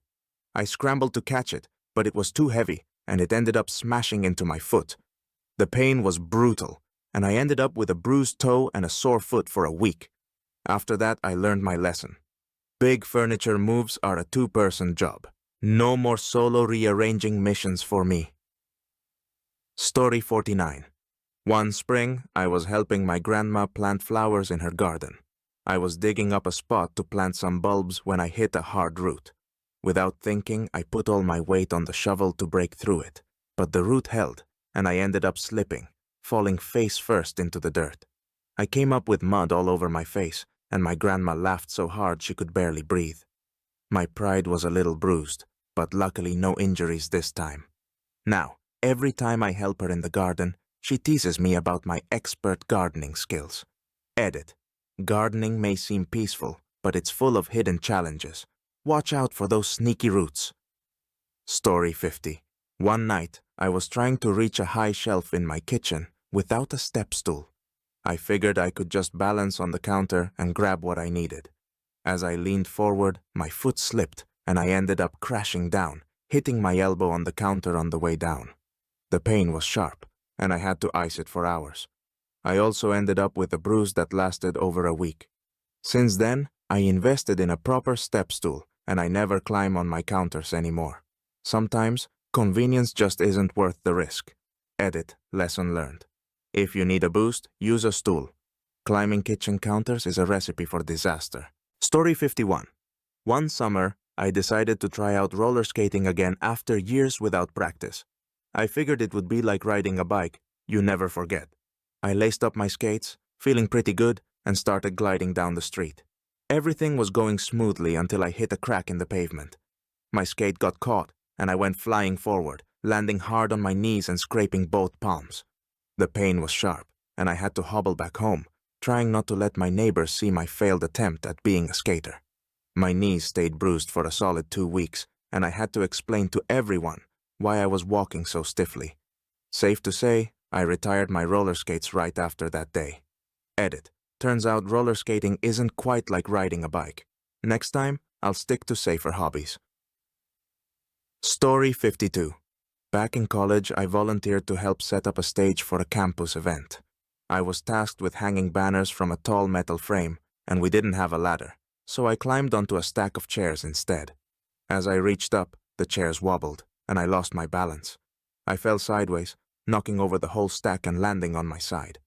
I scrambled to catch it, but it was too heavy, and it ended up smashing into my foot. The pain was brutal, and I ended up with a bruised toe and a sore foot for a week. After that, I learned my lesson. Big furniture moves are a two-person job. No more solo rearranging missions for me. Story 49. One spring, I was helping my grandma plant flowers in her garden. I was digging up a spot to plant some bulbs when I hit a hard root. Without thinking, I put all my weight on the shovel to break through it, but the root held, and I ended up slipping, falling face first into the dirt. I came up with mud all over my face, and my grandma laughed so hard she could barely breathe. My pride was a little bruised, but luckily no injuries this time. Now, every time I help her in the garden, she teases me about my expert gardening skills. Edit. Gardening may seem peaceful, but it's full of hidden challenges. Watch out for those sneaky roots. Story 50. One night, I was trying to reach a high shelf in my kitchen without a step stool. I figured I could just balance on the counter and grab what I needed. As I leaned forward, my foot slipped, and I ended up crashing down, hitting my elbow on the counter on the way down. The pain was sharp, and I had to ice it for hours. I also ended up with a bruise that lasted over a week. Since then, I invested in a proper step stool, and I never climb on my counters anymore. Sometimes, Convenience just isn't worth the risk. Edit, lesson learned. If you need a boost, use a stool. Climbing kitchen counters is a recipe for disaster. Story 51. One summer, I decided to try out roller skating again after years without practice. I figured it would be like riding a bike. You never forget. I laced up my skates, feeling pretty good, and started gliding down the street. Everything was going smoothly until I hit a crack in the pavement. My skate got caught, and I went flying forward, landing hard on my knees and scraping both palms. The pain was sharp, and I had to hobble back home, trying not to let my neighbors see my failed attempt at being a skater. My knees stayed bruised for a solid 2 weeks, and I had to explain to everyone why I was walking so stiffly. Safe to say, I retired my roller skates right after that day. Edit. Turns out roller skating isn't quite like riding a bike. Next time, I'll stick to safer hobbies. Story 52. Back in college, I volunteered to help set up a stage for a campus event. I was tasked with hanging banners from a tall metal frame, and we didn't have a ladder, so I climbed onto a stack of chairs instead. As I reached up, the chairs wobbled, and I lost my balance. I fell sideways, knocking over the whole stack and landing on my side.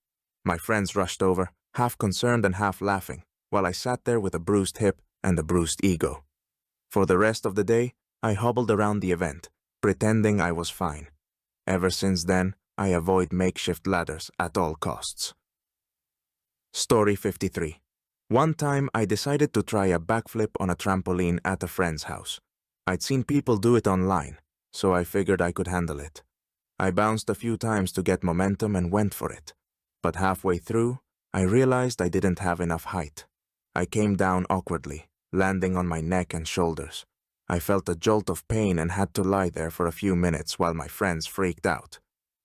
My friends rushed over, half concerned and half laughing, while I sat there with a bruised hip and a bruised ego. For the rest of the day, I hobbled around the event, pretending I was fine. Ever since then, I avoid makeshift ladders at all costs. Story 53. One time, I decided to try a backflip on a trampoline at a friend's house. I'd seen people do it online, so I figured I could handle it. I bounced a few times to get momentum and went for it. But halfway through, I realized I didn't have enough height. I came down awkwardly, landing on my neck and shoulders. I felt a jolt of pain and had to lie there for a few minutes while my friends freaked out.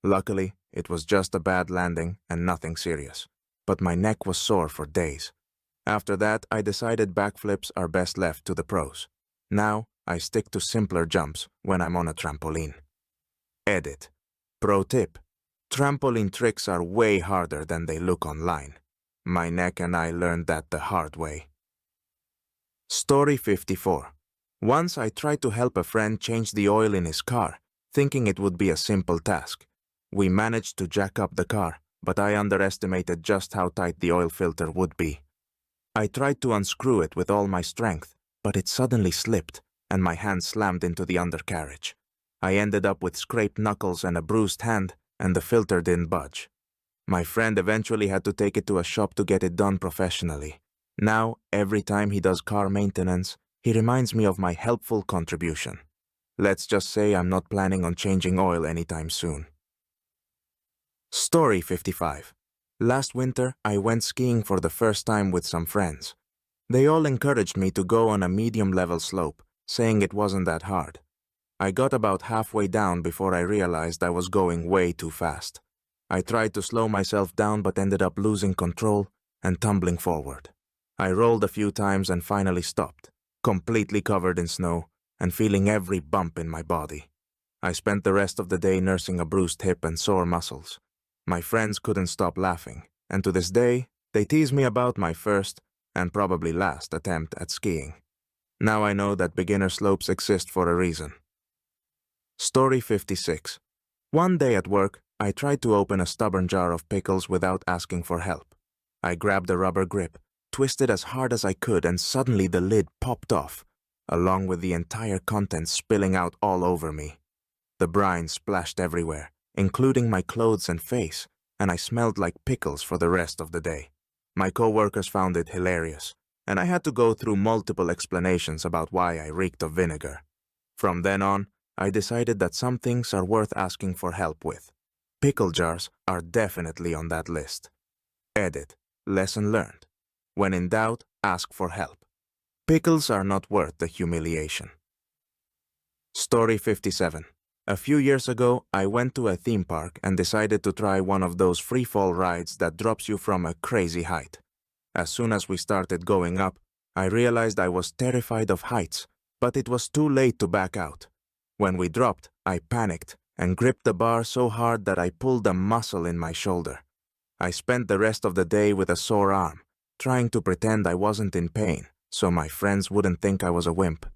Luckily, it was just a bad landing and nothing serious, but my neck was sore for days. After that, I decided backflips are best left to the pros. Now, I stick to simpler jumps when I'm on a trampoline. Edit. Pro tip. Trampoline tricks are way harder than they look online. My neck and I learned that the hard way. Story 54. Once I tried to help a friend change the oil in his car, thinking it would be a simple task. We managed to jack up the car, but I underestimated just how tight the oil filter would be. I tried to unscrew it with all my strength, but it suddenly slipped, and my hand slammed into the undercarriage. I ended up with scraped knuckles and a bruised hand, and the filter didn't budge. My friend eventually had to take it to a shop to get it done professionally. Now, every time he does car maintenance, he reminds me of my helpful contribution. Let's just say I'm not planning on changing oil anytime soon. Story 55. Last winter, I went skiing for the first time with some friends. They all encouraged me to go on a medium-level slope, saying it wasn't that hard. I got about halfway down before I realized I was going way too fast. I tried to slow myself down but ended up losing control and tumbling forward. I rolled a few times and finally stopped, completely covered in snow and feeling every bump in my body. I spent the rest of the day nursing a bruised hip and sore muscles. My friends couldn't stop laughing, and to this day, they tease me about my first, and probably last, attempt at skiing. Now I know that beginner slopes exist for a reason. Story 56. One day at work, I tried to open a stubborn jar of pickles without asking for help. I grabbed a rubber grip, twisted as hard as I could, and suddenly the lid popped off, along with the entire contents spilling out all over me. The brine splashed everywhere, including my clothes and face, and I smelled like pickles for the rest of the day. My coworkers found it hilarious, and I had to go through multiple explanations about why I reeked of vinegar. From then on, I decided that some things are worth asking for help with. Pickle jars are definitely on that list. Edit. Lesson learned. When in doubt, ask for help. Pickles are not worth the humiliation. Story 57. A few years ago, I went to a theme park and decided to try one of those free-fall rides that drops you from a crazy height. As soon as we started going up, I realized I was terrified of heights, but it was too late to back out. When we dropped, I panicked and gripped the bar so hard that I pulled a muscle in my shoulder. I spent the rest of the day with a sore arm, trying to pretend I wasn't in pain so my friends wouldn't think I was a wimp.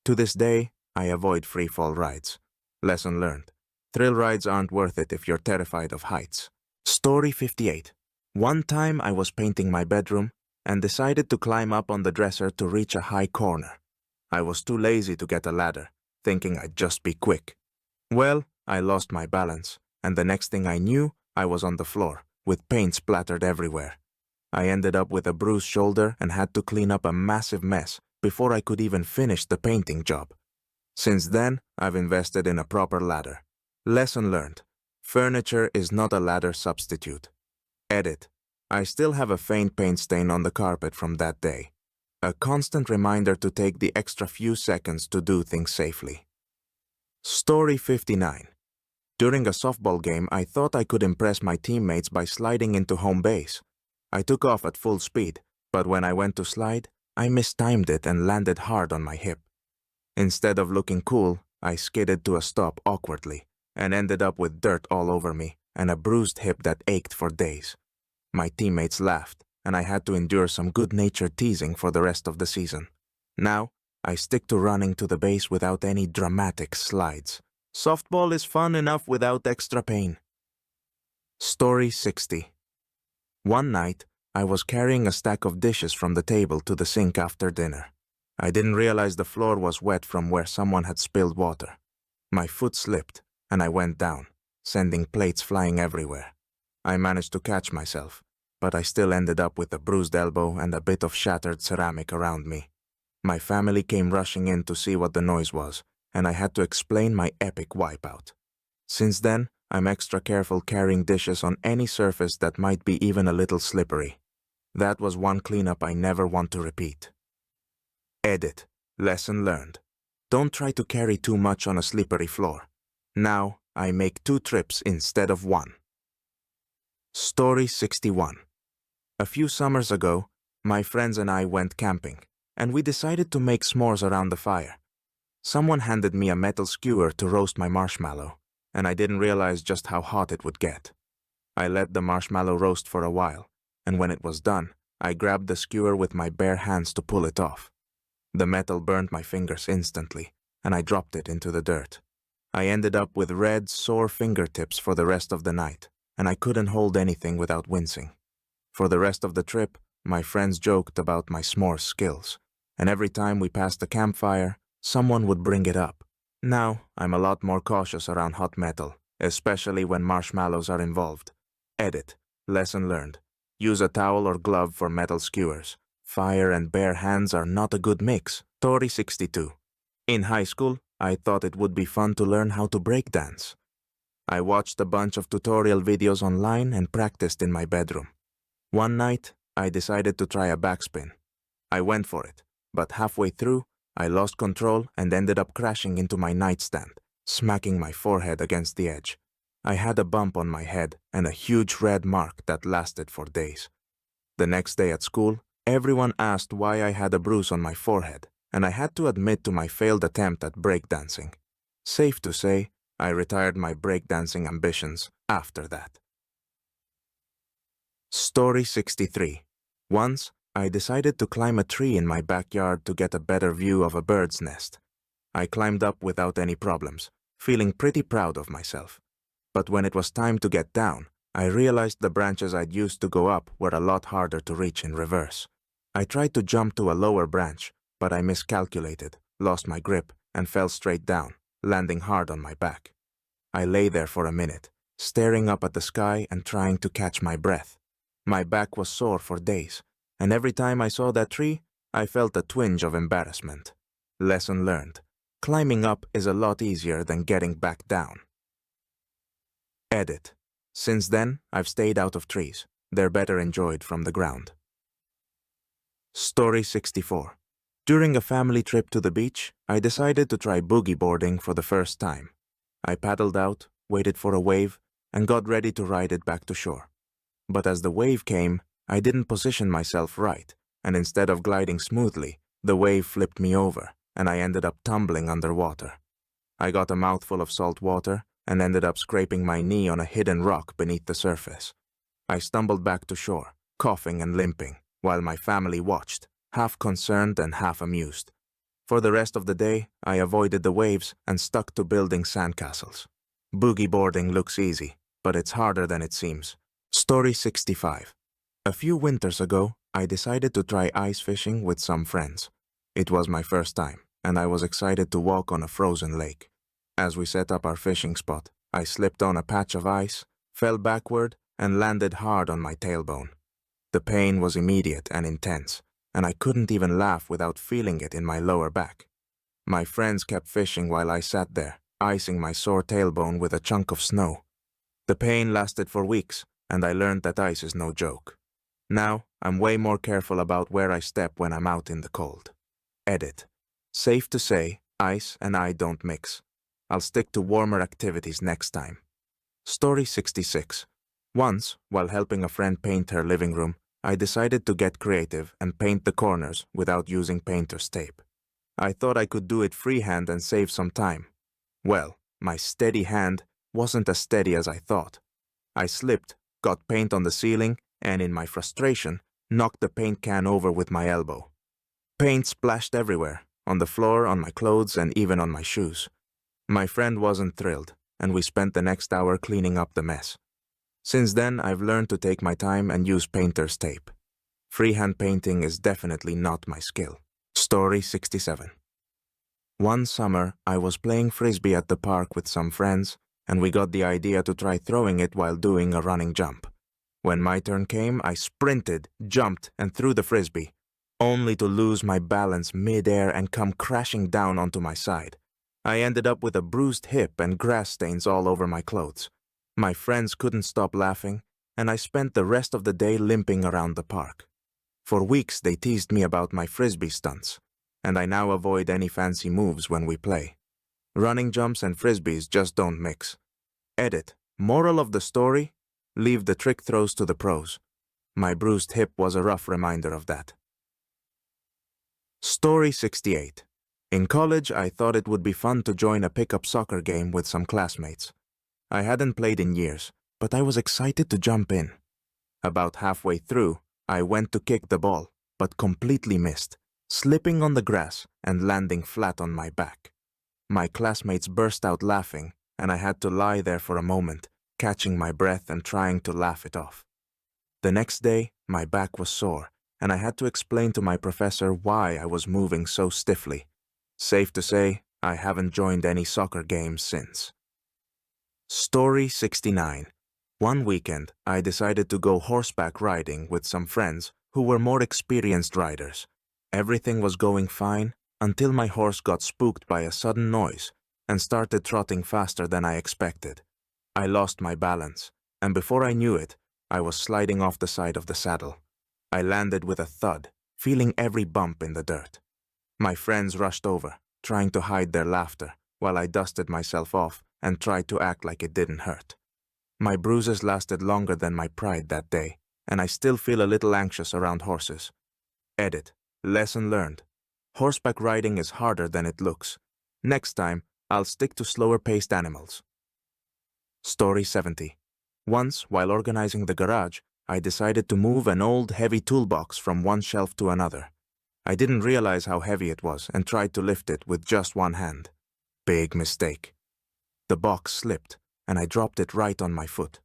To this day, I avoid free-fall rides. Lesson learned. Thrill rides aren't worth it if you're terrified of heights. Story 58. One time I was painting my bedroom and decided to climb up on the dresser to reach a high corner. I was too lazy to get a ladder, thinking I'd just be quick. Well, I lost my balance, and the next thing I knew, I was on the floor, with paint splattered everywhere. I ended up with a bruised shoulder and had to clean up a massive mess before I could even finish the painting job. Since then, I've invested in a proper ladder. Lesson learned. Furniture is not a ladder substitute. Edit. I still have a faint paint stain on the carpet from that day. A constant reminder to take the extra few seconds to do things safely. Story 59. During a softball game, I thought I could impress my teammates by sliding into home base. I took off at full speed, but when I went to slide, I mistimed it and landed hard on my hip. Instead of looking cool, I skidded to a stop awkwardly and ended up with dirt all over me and a bruised hip that ached for days. My teammates laughed, and I had to endure some good-natured teasing for the rest of the season. Now, I stick to running to the base without any dramatic slides. Softball is fun enough without extra pain. Story 60. One night, I was carrying a stack of dishes from the table to the sink after dinner. I didn't realize the floor was wet from where someone had spilled water. My foot slipped, and I went down, sending plates flying everywhere. I managed to catch myself, but I still ended up with a bruised elbow and a bit of shattered ceramic around me. My family came rushing in to see what the noise was, and I had to explain my epic wipeout. Since then, I'm extra careful carrying dishes on any surface that might be even a little slippery. That was one cleanup I never want to repeat. Edit. Lesson learned. Don't try to carry too much on a slippery floor. Now, I make 2 trips instead of 1. Story 61. A few summers ago, my friends and I went camping, and we decided to make s'mores around the fire. Someone handed me a metal skewer to roast my marshmallow, and I didn't realize just how hot it would get. I let the marshmallow roast for a while, and when it was done, I grabbed the skewer with my bare hands to pull it off. The metal burned my fingers instantly, and I dropped it into the dirt. I ended up with red, sore fingertips for the rest of the night, and I couldn't hold anything without wincing. For the rest of the trip, my friends joked about my s'mores skills, and every time we passed a campfire, someone would bring it up. Now, I'm a lot more cautious around hot metal, especially when marshmallows are involved. Edit. Lesson learned. Use a towel or glove for metal skewers. Fire and bare hands are not a good mix. Story 62. In high school, I thought it would be fun to learn how to breakdance. I watched a bunch of tutorial videos online and practiced in my bedroom. One night, I decided to try a backspin. I went for it, but halfway through, I lost control and ended up crashing into my nightstand, smacking my forehead against the edge. I had a bump on my head and a huge red mark that lasted for days. The next day at school, everyone asked why I had a bruise on my forehead, and I had to admit to my failed attempt at breakdancing. Safe to say, I retired my breakdancing ambitions after that. Story 63. Once, I decided to climb a tree in my backyard to get a better view of a bird's nest. I climbed up without any problems, feeling pretty proud of myself. But when it was time to get down, I realized the branches I'd used to go up were a lot harder to reach in reverse. I tried to jump to a lower branch, but I miscalculated, lost my grip, and fell straight down, landing hard on my back. I lay there for a minute, staring up at the sky and trying to catch my breath. My back was sore for days, and every time I saw that tree, I felt a twinge of embarrassment. Lesson learned. Climbing up is a lot easier than getting back down. Edit. Since then, I've stayed out of trees. They're better enjoyed from the ground. Story 64. During a family trip to the beach, I decided to try boogie boarding for the first time. I paddled out, waited for a wave, and got ready to ride it back to shore. But as the wave came, I didn't position myself right, and instead of gliding smoothly, the wave flipped me over, and I ended up tumbling underwater. I got a mouthful of salt water and ended up scraping my knee on a hidden rock beneath the surface. I stumbled back to shore, coughing and limping, while my family watched, half concerned and half amused. For the rest of the day, I avoided the waves and stuck to building sandcastles. Boogie boarding looks easy, but it's harder than it seems. Story 65. A few winters ago, I decided to try ice fishing with some friends. It was my first time, and I was excited to walk on a frozen lake. As we set up our fishing spot, I slipped on a patch of ice, fell backward, and landed hard on my tailbone. The pain was immediate and intense, and I couldn't even laugh without feeling it in my lower back. My friends kept fishing while I sat there, icing my sore tailbone with a chunk of snow. The pain lasted for weeks, and I learned that ice is no joke. Now, I'm way more careful about where I step when I'm out in the cold. Edit. Safe to say, ice and I don't mix. I'll stick to warmer activities next time. Story 66. Once, while helping a friend paint her living room, I decided to get creative and paint the corners without using painter's tape. I thought I could do it freehand and save some time. Well, my steady hand wasn't as steady as I thought. I slipped, got paint on the ceiling, and in my frustration, knocked the paint can over with my elbow. Paint splashed everywhere, on the floor, on my clothes, and even on my shoes. My friend wasn't thrilled, and we spent the next hour cleaning up the mess. Since then, I've learned to take my time and use painter's tape. Freehand painting is definitely not my skill. Story 67. One summer, I was playing frisbee at the park with some friends, and we got the idea to try throwing it while doing a running jump. When my turn came, I sprinted, jumped, and threw the frisbee, only to lose my balance mid-air and come crashing down onto my side. I ended up with a bruised hip and grass stains all over my clothes. My friends couldn't stop laughing, and I spent the rest of the day limping around the park. For weeks they teased me about my frisbee stunts, and I now avoid any fancy moves when we play. Running jumps and frisbees just don't mix. Edit. Moral of the story? Leave the trick throws to the pros. My bruised hip was a rough reminder of that. Story 68. In college, I thought it would be fun to join a pickup soccer game with some classmates. I hadn't played in years, but I was excited to jump in. About halfway through, I went to kick the ball, but completely missed, slipping on the grass and landing flat on my back. My classmates burst out laughing, and I had to lie there for a moment, catching my breath and trying to laugh it off. The next day, my back was sore, and I had to explain to my professor why I was moving so stiffly. Safe to say, I haven't joined any soccer games since. Story 69. One weekend, I decided to go horseback riding with some friends who were more experienced riders. Everything was going fine until my horse got spooked by a sudden noise and started trotting faster than I expected. I lost my balance, and before I knew it, I was sliding off the side of the saddle. I landed with a thud, feeling every bump in the dirt. My friends rushed over, trying to hide their laughter, while I dusted myself off and tried to act like it didn't hurt. My bruises lasted longer than my pride that day, and I still feel a little anxious around horses. Edit. Lesson learned. Horseback riding is harder than it looks. Next time, I'll stick to slower-paced animals. Story 70. Once, while organizing the garage, I decided to move an old, heavy toolbox from one shelf to another. I didn't realize how heavy it was and tried to lift it with just one hand. Big mistake. The box slipped, and I dropped it right on my foot.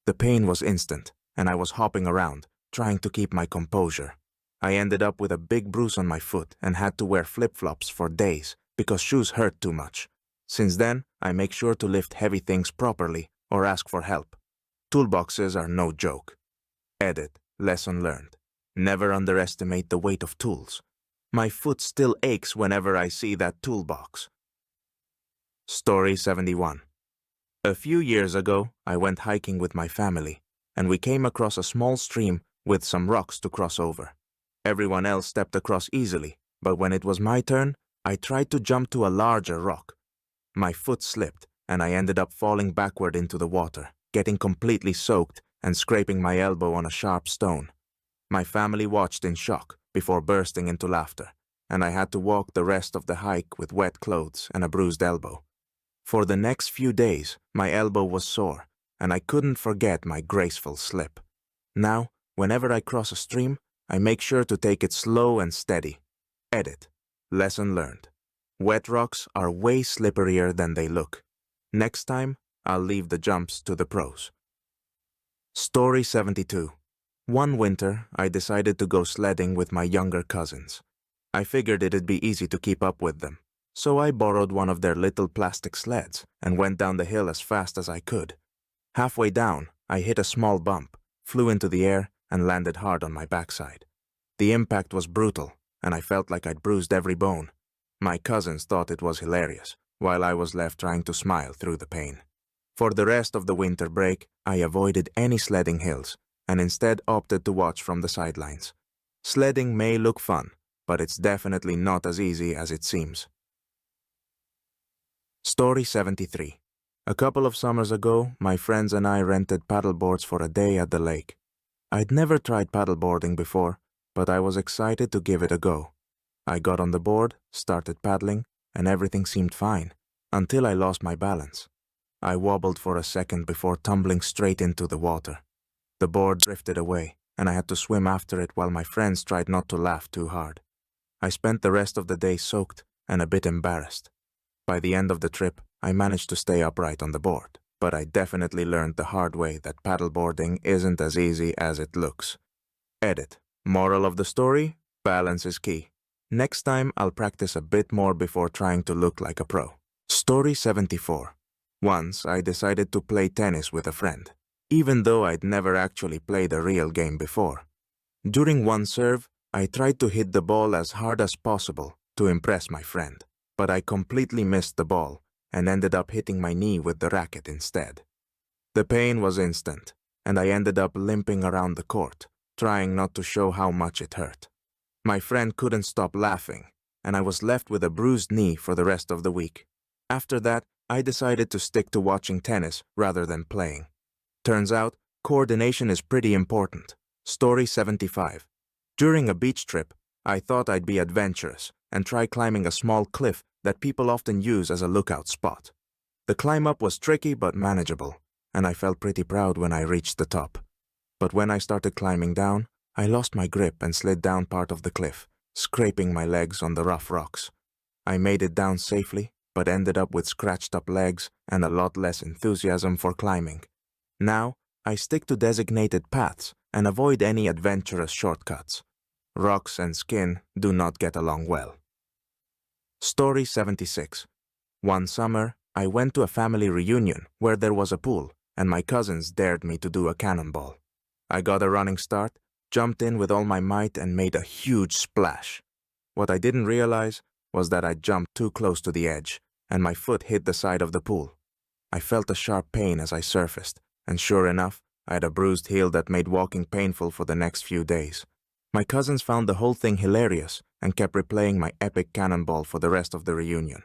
The pain was instant, and I was hopping around, trying to keep my composure. I ended up with a big bruise on my foot and had to wear flip-flops for days because shoes hurt too much. Since then, I make sure to lift heavy things properly or ask for help. Toolboxes are no joke. Edit. Lesson learned. Never underestimate the weight of tools. My foot still aches whenever I see that toolbox. Story 71. A few years ago, I went hiking with my family, and we came across a small stream with some rocks to cross over. Everyone else stepped across easily, but when it was my turn, I tried to jump to a larger rock. My foot slipped, and I ended up falling backward into the water, getting completely soaked and scraping my elbow on a sharp stone. My family watched in shock before bursting into laughter, and I had to walk the rest of the hike with wet clothes and a bruised elbow. For the next few days, my elbow was sore, and I couldn't forget my graceful slip. Now, whenever I cross a stream, I make sure to take it slow and steady. Edit. Lesson learned. Wet rocks are way slipperier than they look. Next time, I'll leave the jumps to the pros. Story 72. One winter, I decided to go sledding with my younger cousins. I figured it'd be easy to keep up with them, so I borrowed one of their little plastic sleds and went down the hill as fast as I could. Halfway down, I hit a small bump, flew into the air, and landed hard on my backside. The impact was brutal, and I felt like I'd bruised every bone. My cousins thought it was hilarious, while I was left trying to smile through the pain. For the rest of the winter break, I avoided any sledding hills, and instead opted to watch from the sidelines. Sledding may look fun, but it's definitely not as easy as it seems. Story 73. A couple of summers ago, my friends and I rented paddleboards for a day at the lake. I'd never tried paddleboarding before, but I was excited to give it a go. I got on the board, started paddling, and everything seemed fine, until I lost my balance. I wobbled for a second before tumbling straight into the water. The board drifted away, and I had to swim after it while my friends tried not to laugh too hard. I spent the rest of the day soaked and a bit embarrassed. By the end of the trip, I managed to stay upright on the board, but I definitely learned the hard way that paddleboarding isn't as easy as it looks. Edit. Moral of the story: balance is key. Next time, I'll practice a bit more before trying to look like a pro. Story 74. Once, I decided to play tennis with a friend, even though I'd never actually played a real game before. During one serve, I tried to hit the ball as hard as possible to impress my friend, but I completely missed the ball and ended up hitting my knee with the racket instead. The pain was instant, and I ended up limping around the court, trying not to show how much it hurt. My friend couldn't stop laughing, and I was left with a bruised knee for the rest of the week. After that, I decided to stick to watching tennis rather than playing. Turns out, coordination is pretty important. Story 75. During a beach trip, I thought I'd be adventurous and try climbing a small cliff that people often use as a lookout spot. The climb up was tricky but manageable, and I felt pretty proud when I reached the top. But when I started climbing down, I lost my grip and slid down part of the cliff, scraping my legs on the rough rocks. I made it down safely, but ended up with scratched up legs and a lot less enthusiasm for climbing. Now, I stick to designated paths and avoid any adventurous shortcuts. Rocks and skin do not get along well. Story 76. One summer, I went to a family reunion where there was a pool, and my cousins dared me to do a cannonball. I got a running start, jumped in with all my might, and made a huge splash. What I didn't realize was that I jumped too close to the edge, and my foot hit the side of the pool. I felt a sharp pain as I surfaced, and sure enough, I had a bruised heel that made walking painful for the next few days. My cousins found the whole thing hilarious and kept replaying my epic cannonball for the rest of the reunion.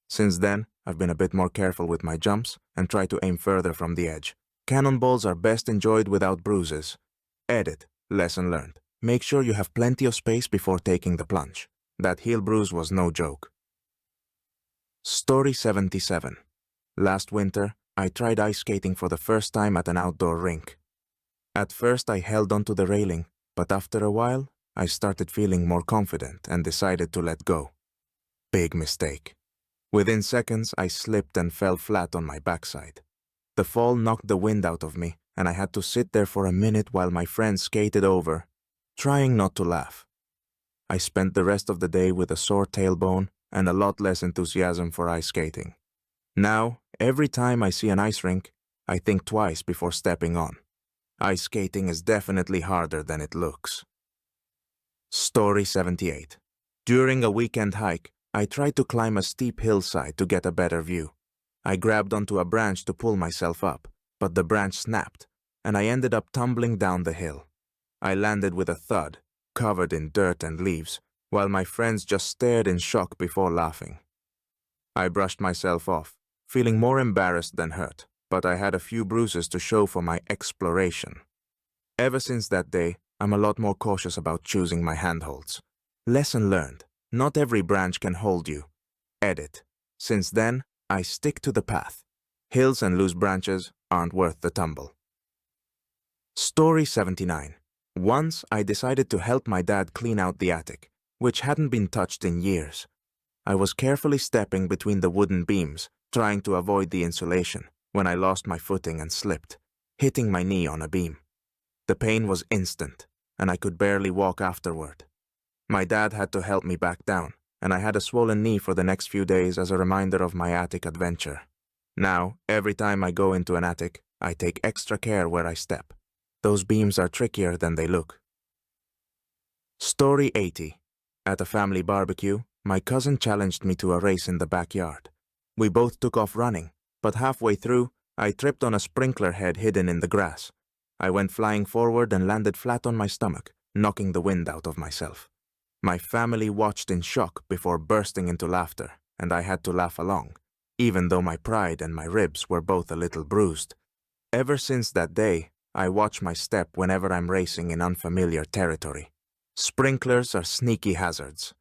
Since then, I've been a bit more careful with my jumps and try to aim further from the edge. Cannonballs are best enjoyed without bruises. Edit. Lesson learned. Make sure you have plenty of space before taking the plunge. That heel bruise was no joke. Story 77. Last winter, I tried ice skating for the first time at an outdoor rink. At first, I held onto the railing, but after a while, I started feeling more confident and decided to let go. Big mistake. Within seconds, I slipped and fell flat on my backside. The fall knocked the wind out of me, and I had to sit there for a minute while my friends skated over, trying not to laugh. I spent the rest of the day with a sore tailbone and a lot less enthusiasm for ice skating. Now, every time I see an ice rink, I think twice before stepping on. Ice skating is definitely harder than it looks. Story 78. During a weekend hike, I tried to climb a steep hillside to get a better view. I grabbed onto a branch to pull myself up, but the branch snapped, and I ended up tumbling down the hill. I landed with a thud, covered in dirt and leaves, while my friends just stared in shock before laughing. I brushed myself off, feeling more embarrassed than hurt, but I had a few bruises to show for my exploration. Ever since that day, I'm a lot more cautious about choosing my handholds. Lesson learned. Not every branch can hold you. Edit. Since then, I stick to the path. Hills and loose branches aren't worth the tumble. Story 79. Once, I decided to help my dad clean out the attic, which hadn't been touched in years. I was carefully stepping between the wooden beams, trying to avoid the insulation, when I lost my footing and slipped, hitting my knee on a beam. The pain was instant, and I could barely walk afterward. My dad had to help me back down, and I had a swollen knee for the next few days as a reminder of my attic adventure. Now, every time I go into an attic, I take extra care where I step. Those beams are trickier than they look. Story 80. At a family barbecue, my cousin challenged me to a race in the backyard. We both took off running, but halfway through, I tripped on a sprinkler head hidden in the grass. I went flying forward and landed flat on my stomach, knocking the wind out of myself. My family watched in shock before bursting into laughter, and I had to laugh along, even though my pride and my ribs were both a little bruised. Ever since that day, I watch my step whenever I'm racing in unfamiliar territory. Sprinklers are sneaky hazards.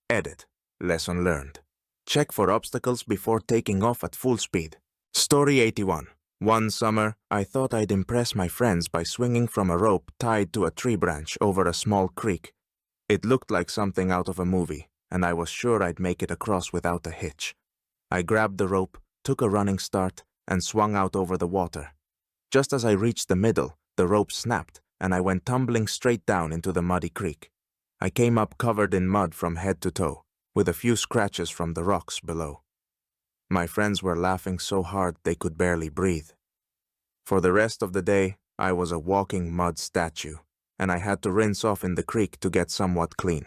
Edit. Lesson learned. Check for obstacles before taking off at full speed. Story 81. One summer, I thought I'd impress my friends by swinging from a rope tied to a tree branch over a small creek. It looked like something out of a movie, and I was sure I'd make it across without a hitch. I grabbed the rope, took a running start, and swung out over the water. Just as I reached the middle, the rope snapped, and I went tumbling straight down into the muddy creek. I came up covered in mud from head to toe, with a few scratches from the rocks below. My friends were laughing so hard they could barely breathe. For the rest of the day, I was a walking mud statue, and I had to rinse off in the creek to get somewhat clean.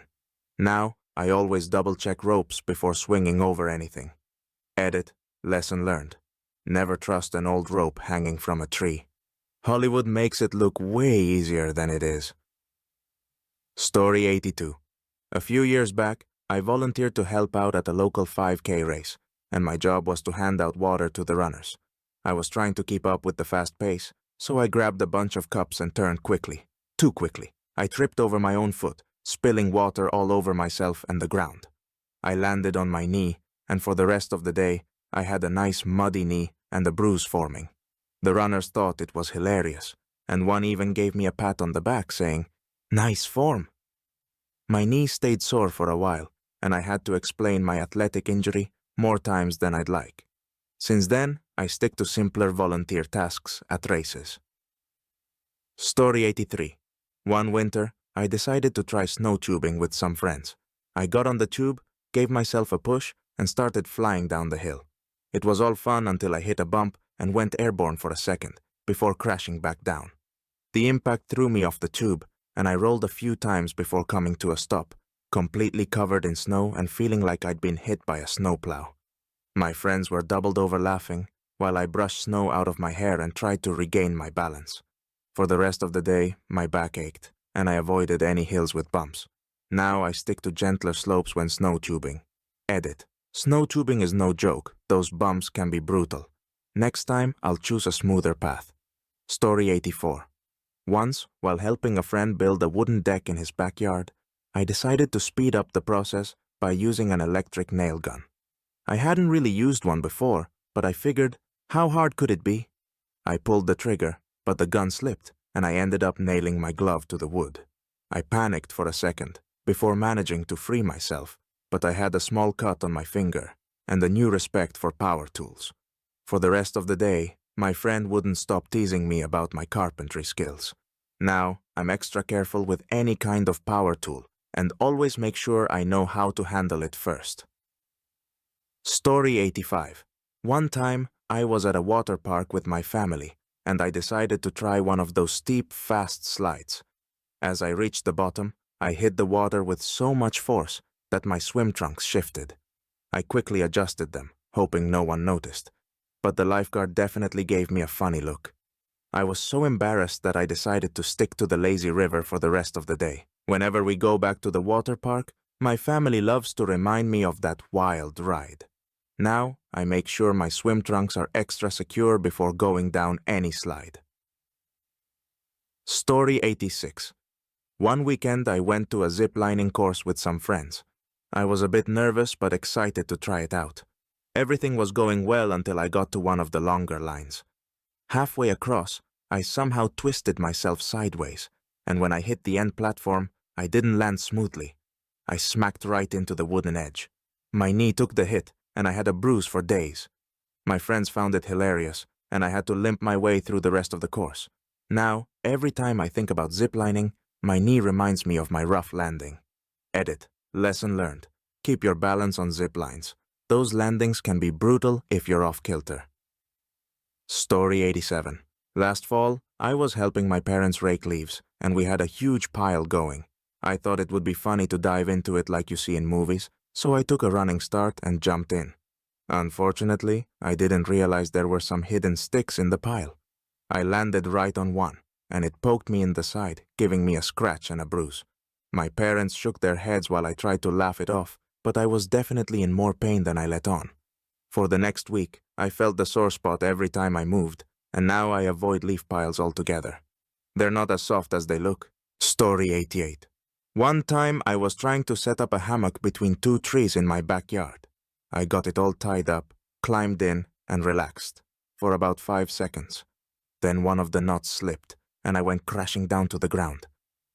Now, I always double-check ropes before swinging over anything. Edit. Lesson learned. Never trust an old rope hanging from a tree. Hollywood makes it look way easier than it is. Story 82. A few years back, I volunteered to help out at a local 5K race, and my job was to hand out water to the runners. I was trying to keep up with the fast pace, so I grabbed a bunch of cups and turned quickly. Too quickly. I tripped over my own foot, spilling water all over myself and the ground. I landed on my knee, and for the rest of the day, I had a nice muddy knee and a bruise forming. The runners thought it was hilarious, and one even gave me a pat on the back saying, "Nice form." My knee stayed sore for a while, and I had to explain my athletic injury more times than I'd like. Since then, I stick to simpler volunteer tasks at races. Story 83. One winter, I decided to try snow tubing with some friends. I got on the tube, gave myself a push, and started flying down the hill. It was all fun until I hit a bump and went airborne for a second, before crashing back down. The impact threw me off the tube, and I rolled a few times before coming to a stop, completely covered in snow and feeling like I'd been hit by a snowplow. My friends were doubled over laughing, while I brushed snow out of my hair and tried to regain my balance. For the rest of the day, my back ached, and I avoided any hills with bumps. Now I stick to gentler slopes when snow tubing. Edit. Snow tubing is no joke. Those bumps can be brutal. Next time, I'll choose a smoother path. Story 84. Once, while helping a friend build a wooden deck in his backyard, I decided to speed up the process by using an electric nail gun. I hadn't really used one before, but I figured, how hard could it be? I pulled the trigger, but the gun slipped, and I ended up nailing my glove to the wood. I panicked for a second, before managing to free myself, but I had a small cut on my finger, and a new respect for power tools. For the rest of the day, my friend wouldn't stop teasing me about my carpentry skills. Now, I'm extra careful with any kind of power tool, and always make sure I know how to handle it first. Story 85. One time, I was at a water park with my family, and I decided to try one of those steep, fast slides. As I reached the bottom, I hit the water with so much force that my swim trunks shifted. I quickly adjusted them, hoping no one noticed, but the lifeguard definitely gave me a funny look. I was so embarrassed that I decided to stick to the lazy river for the rest of the day. Whenever we go back to the water park, my family loves to remind me of that wild ride. Now, I make sure my swim trunks are extra secure before going down any slide. Story 86. One weekend, I went to a zip lining course with some friends. I was a bit nervous but excited to try it out. Everything was going well until I got to one of the longer lines. Halfway across, I somehow twisted myself sideways, and when I hit the end platform, I didn't land smoothly. I smacked right into the wooden edge. My knee took the hit, and I had a bruise for days. My friends found it hilarious, and I had to limp my way through the rest of the course. Now, every time I think about ziplining, my knee reminds me of my rough landing. Edit. Lesson learned. Keep your balance on zip lines. Those landings can be brutal if you're off kilter. Story 87. Last fall, I was helping my parents rake leaves, and we had a huge pile going. I thought it would be funny to dive into it like you see in movies, so I took a running start and jumped in. Unfortunately, I didn't realize there were some hidden sticks in the pile. I landed right on one, and it poked me in the side, giving me a scratch and a bruise. My parents shook their heads while I tried to laugh it off, but I was definitely in more pain than I let on. For the next week, I felt the sore spot every time I moved, and now I avoid leaf piles altogether. They're not as soft as they look. Story 88. One time I was trying to set up a hammock between two trees in my backyard. I got it all tied up, climbed in, and relaxed for about 5 seconds. Then one of the knots slipped, and I went crashing down to the ground.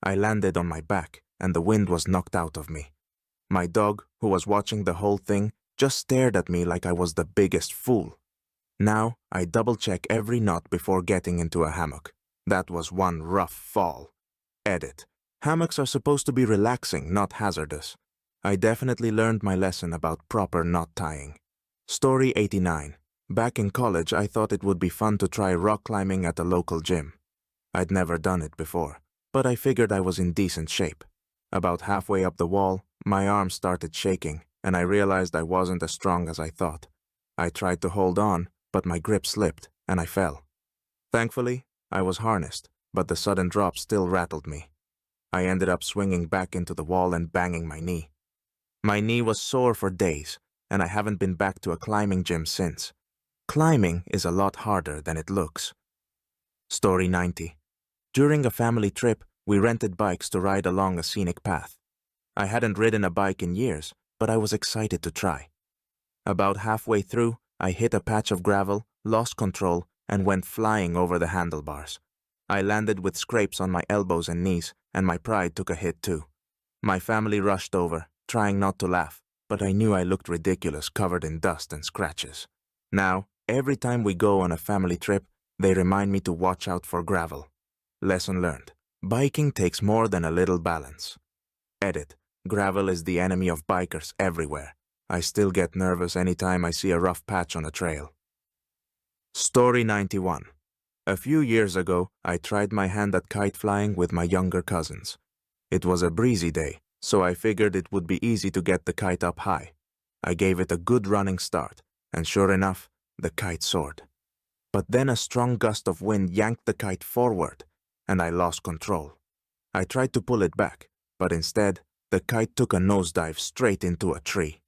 I landed on my back, and the wind was knocked out of me. My dog, who was watching the whole thing, just stared at me like I was the biggest fool. Now, I double-check every knot before getting into a hammock. That was one rough fall. Edit. Hammocks are supposed to be relaxing, not hazardous. I definitely learned my lesson about proper knot tying. Story 89. Back in college, I thought it would be fun to try rock climbing at a local gym. I'd never done it before, but I figured I was in decent shape. About halfway up the wall, my arm started shaking, and I realized I wasn't as strong as I thought. I tried to hold on, but my grip slipped, and I fell. Thankfully, I was harnessed, but the sudden drop still rattled me. I ended up swinging back into the wall and banging my knee. My knee was sore for days, and I haven't been back to a climbing gym since. Climbing is a lot harder than it looks. Story 90. During a family trip, we rented bikes to ride along a scenic path. I hadn't ridden a bike in years, but I was excited to try. About halfway through, I hit a patch of gravel, lost control, and went flying over the handlebars. I landed with scrapes on my elbows and knees, and my pride took a hit too. My family rushed over, trying not to laugh, but I knew I looked ridiculous covered in dust and scratches. Now, every time we go on a family trip, they remind me to watch out for gravel. Lesson learned. Biking takes more than a little balance. Edit. Gravel is the enemy of bikers everywhere. I still get nervous anytime I see a rough patch on a trail. Story 91. A few years ago, I tried my hand at kite flying with my younger cousins. It was a breezy day, so I figured it would be easy to get the kite up high. I gave it a good running start, and sure enough, the kite soared. But then a strong gust of wind yanked the kite forward, and I lost control. I tried to pull it back, but instead, the kite took a nosedive straight into a tree.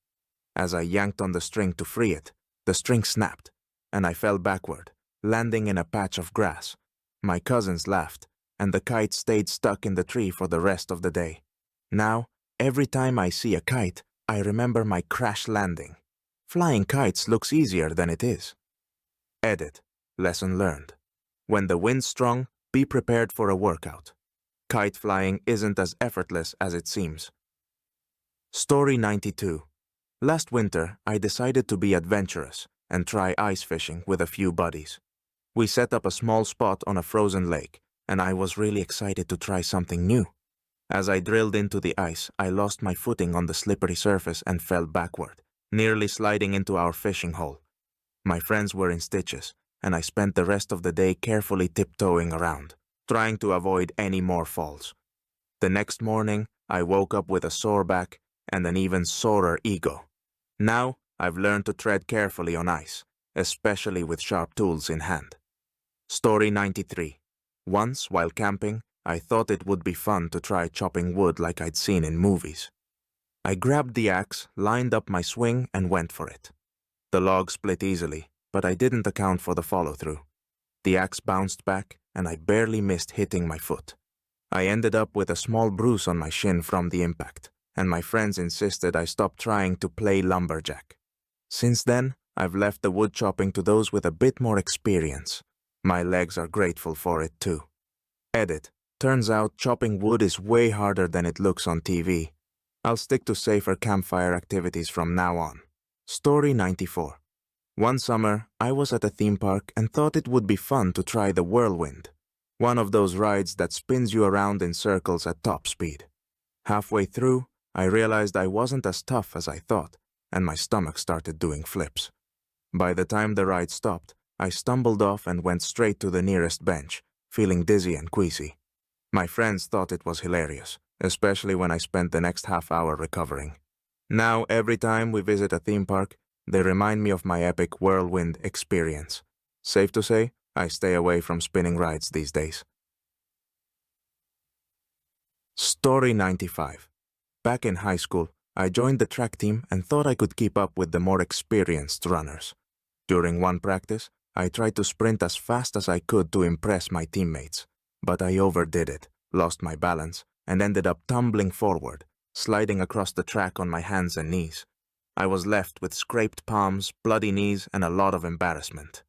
As I yanked on the string to free it, the string snapped, and I fell backward, landing in a patch of grass. My cousins laughed, and the kite stayed stuck in the tree for the rest of the day. Now, every time I see a kite, I remember my crash landing. Flying kites looks easier than it is. Edit. Lesson learned. When the wind's strong, be prepared for a workout. Kite flying isn't as effortless as it seems. Story 92. Last winter, I decided to be adventurous and try ice fishing with a few buddies. We set up a small spot on a frozen lake, and I was really excited to try something new. As I drilled into the ice, I lost my footing on the slippery surface and fell backward, nearly sliding into our fishing hole. My friends were in stitches, and I spent the rest of the day carefully tiptoeing around, trying to avoid any more falls. The next morning, I woke up with a sore back and an even sorer ego. Now, I've learned to tread carefully on ice, especially with sharp tools in hand. Story 93. Once, while camping, I thought it would be fun to try chopping wood like I'd seen in movies. I grabbed the axe, lined up my swing, and went for it. The log split easily, but I didn't account for the follow-through. The axe bounced back, and I barely missed hitting my foot. I ended up with a small bruise on my shin from the impact, and my friends insisted I stop trying to play lumberjack. Since then, I've left the wood chopping to those with a bit more experience. My legs are grateful for it too. Edit. Turns out chopping wood is way harder than it looks on TV. I'll stick to safer campfire activities from now on. Story 94. One summer, I was at a theme park and thought it would be fun to try the whirlwind, one of those rides that spins you around in circles at top speed. Halfway through, I realized I wasn't as tough as I thought, and my stomach started doing flips. By the time the ride stopped, I stumbled off and went straight to the nearest bench, feeling dizzy and queasy. My friends thought it was hilarious, especially when I spent the next half hour recovering. Now, every time we visit a theme park, they remind me of my epic whirlwind experience. Safe to say, I stay away from spinning rides these days. Story 95. Back in high school, I joined the track team and thought I could keep up with the more experienced runners. During one practice, I tried to sprint as fast as I could to impress my teammates, but I overdid it, lost my balance, and ended up tumbling forward, sliding across the track on my hands and knees. I was left with scraped palms, bloody knees, and a lot of embarrassment.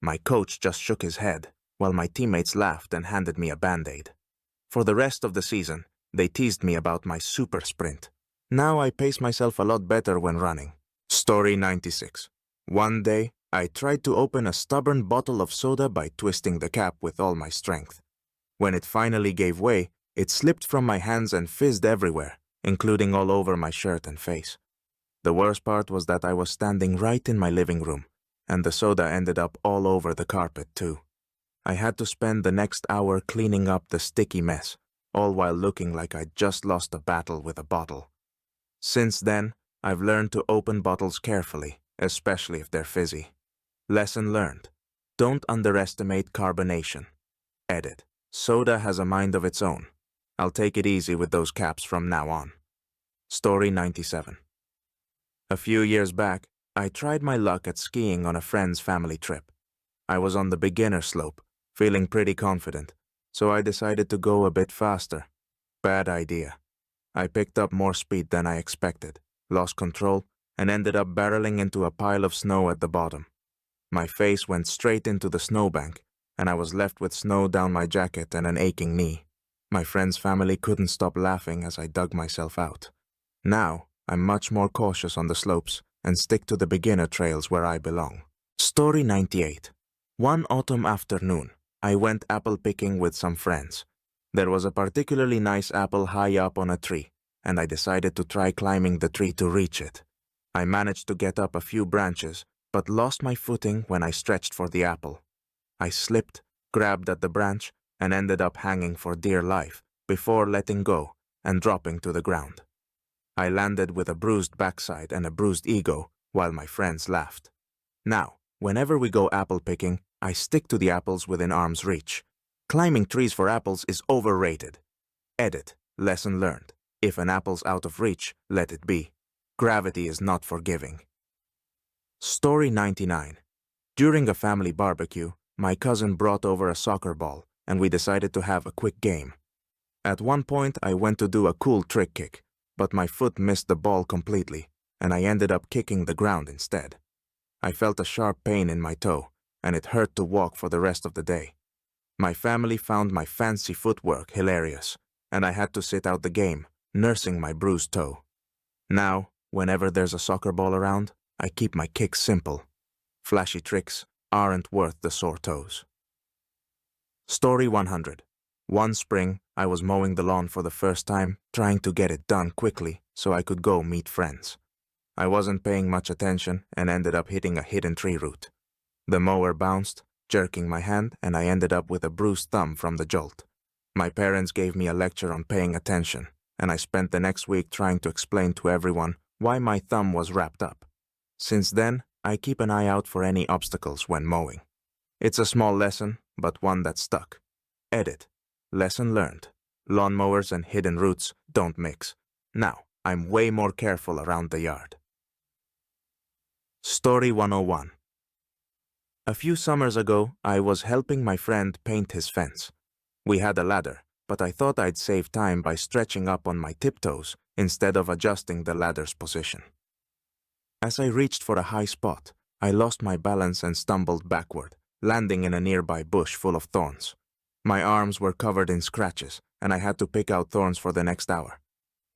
My coach just shook his head, while my teammates laughed and handed me a Band-Aid. For the rest of the season, they teased me about my super sprint. Now I pace myself a lot better when running. Story 96. One day, I tried to open a stubborn bottle of soda by twisting the cap with all my strength. When it finally gave way, it slipped from my hands and fizzed everywhere, including all over my shirt and face. The worst part was that I was standing right in my living room, and the soda ended up all over the carpet too. I had to spend the next hour cleaning up the sticky mess, all while looking like I'd just lost a battle with a bottle. Since then, I've learned to open bottles carefully, especially if they're fizzy. Lesson learned. Don't underestimate carbonation. Edit. Soda has a mind of its own. I'll take it easy with those caps from now on. Story 97. A few years back, I tried my luck at skiing on a friend's family trip. I was on the beginner slope, feeling pretty confident, so I decided to go a bit faster. Bad idea. I picked up more speed than I expected, lost control, and ended up barreling into a pile of snow at the bottom. My face went straight into the snowbank, and I was left with snow down my jacket and an aching knee. My friend's family couldn't stop laughing as I dug myself out. Now, I'm much more cautious on the slopes and stick to the beginner trails where I belong. Story 98. One autumn afternoon, I went apple picking with some friends. There was a particularly nice apple high up on a tree, and I decided to try climbing the tree to reach it. I managed to get up a few branches, but lost my footing when I stretched for the apple. I slipped, grabbed at the branch, and ended up hanging for dear life before letting go and dropping to the ground. I landed with a bruised backside and a bruised ego while my friends laughed. Now, whenever we go apple picking, I stick to the apples within arm's reach. Climbing trees for apples is overrated. Edit. Lesson learned. If an apple's out of reach, let it be. Gravity is not forgiving. Story 99. During a family barbecue, my cousin brought over a soccer ball, and we decided to have a quick game. At one point, I went to do a cool trick kick, but my foot missed the ball completely, and I ended up kicking the ground instead. I felt a sharp pain in my toe, and it hurt to walk for the rest of the day. My family found my fancy footwork hilarious, and I had to sit out the game, nursing my bruised toe. Now, whenever there's a soccer ball around, I keep my kicks simple. Flashy tricks aren't worth the sore toes. Story 100. One spring, I was mowing the lawn for the first time, trying to get it done quickly so I could go meet friends. I wasn't paying much attention and ended up hitting a hidden tree root. The mower bounced, jerking my hand, and I ended up with a bruised thumb from the jolt. My parents gave me a lecture on paying attention, and I spent the next week trying to explain to everyone why my thumb was wrapped up. Since then, I keep an eye out for any obstacles when mowing. It's a small lesson, but one that stuck. Edit. Lesson learned. Lawnmowers and hidden roots don't mix. Now, I'm way more careful around the yard. Story 101. A few summers ago, I was helping my friend paint his fence. We had a ladder, but I thought I'd save time by stretching up on my tiptoes instead of adjusting the ladder's position. As I reached for a high spot, I lost my balance and stumbled backward, landing in a nearby bush full of thorns. My arms were covered in scratches, and I had to pick out thorns for the next hour.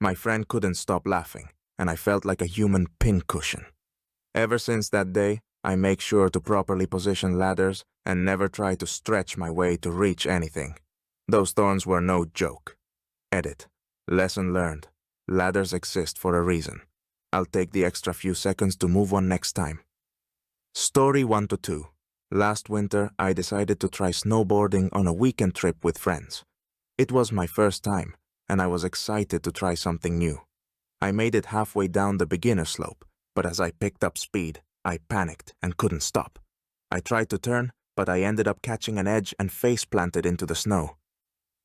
My friend couldn't stop laughing, and I felt like a human pincushion. Ever since that day, I make sure to properly position ladders and never try to stretch my way to reach anything. Those thorns were no joke. Edit. Lesson learned. Ladders exist for a reason. I'll take the extra few seconds to move one next time. Story 1 to 2. Last winter, I decided to try snowboarding on a weekend trip with friends. It was my first time, and I was excited to try something new. I made it halfway down the beginner slope, but as I picked up speed, I panicked and couldn't stop. I tried to turn, but I ended up catching an edge and face planted into the snow.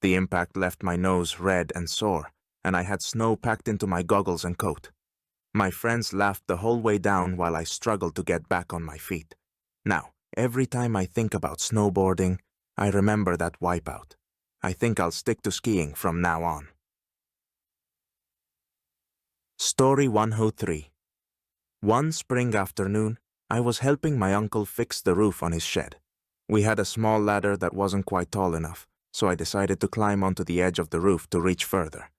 The impact left my nose red and sore, and I had snow packed into my goggles and coat. My friends laughed the whole way down while I struggled to get back on my feet. Now, every time I think about snowboarding, I remember that wipeout. I think I'll stick to skiing from now on. Story 103. One spring afternoon, I was helping my uncle fix the roof on his shed. We had a small ladder that wasn't quite tall enough, so I decided to climb onto the edge of the roof to reach further.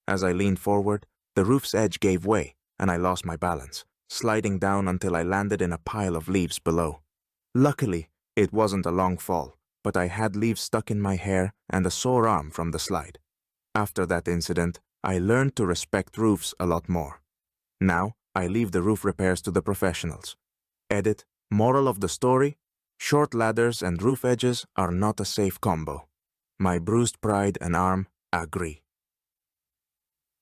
As I leaned forward, the roof's edge gave way, and I lost my balance, sliding down until I landed in a pile of leaves below. Luckily, it wasn't a long fall, but I had leaves stuck in my hair and a sore arm from the slide. After that incident, I learned to respect roofs a lot more. Now, I leave the roof repairs to the professionals. Edit. Moral of the story: short ladders and roof edges are not a safe combo. My bruised pride and arm agree.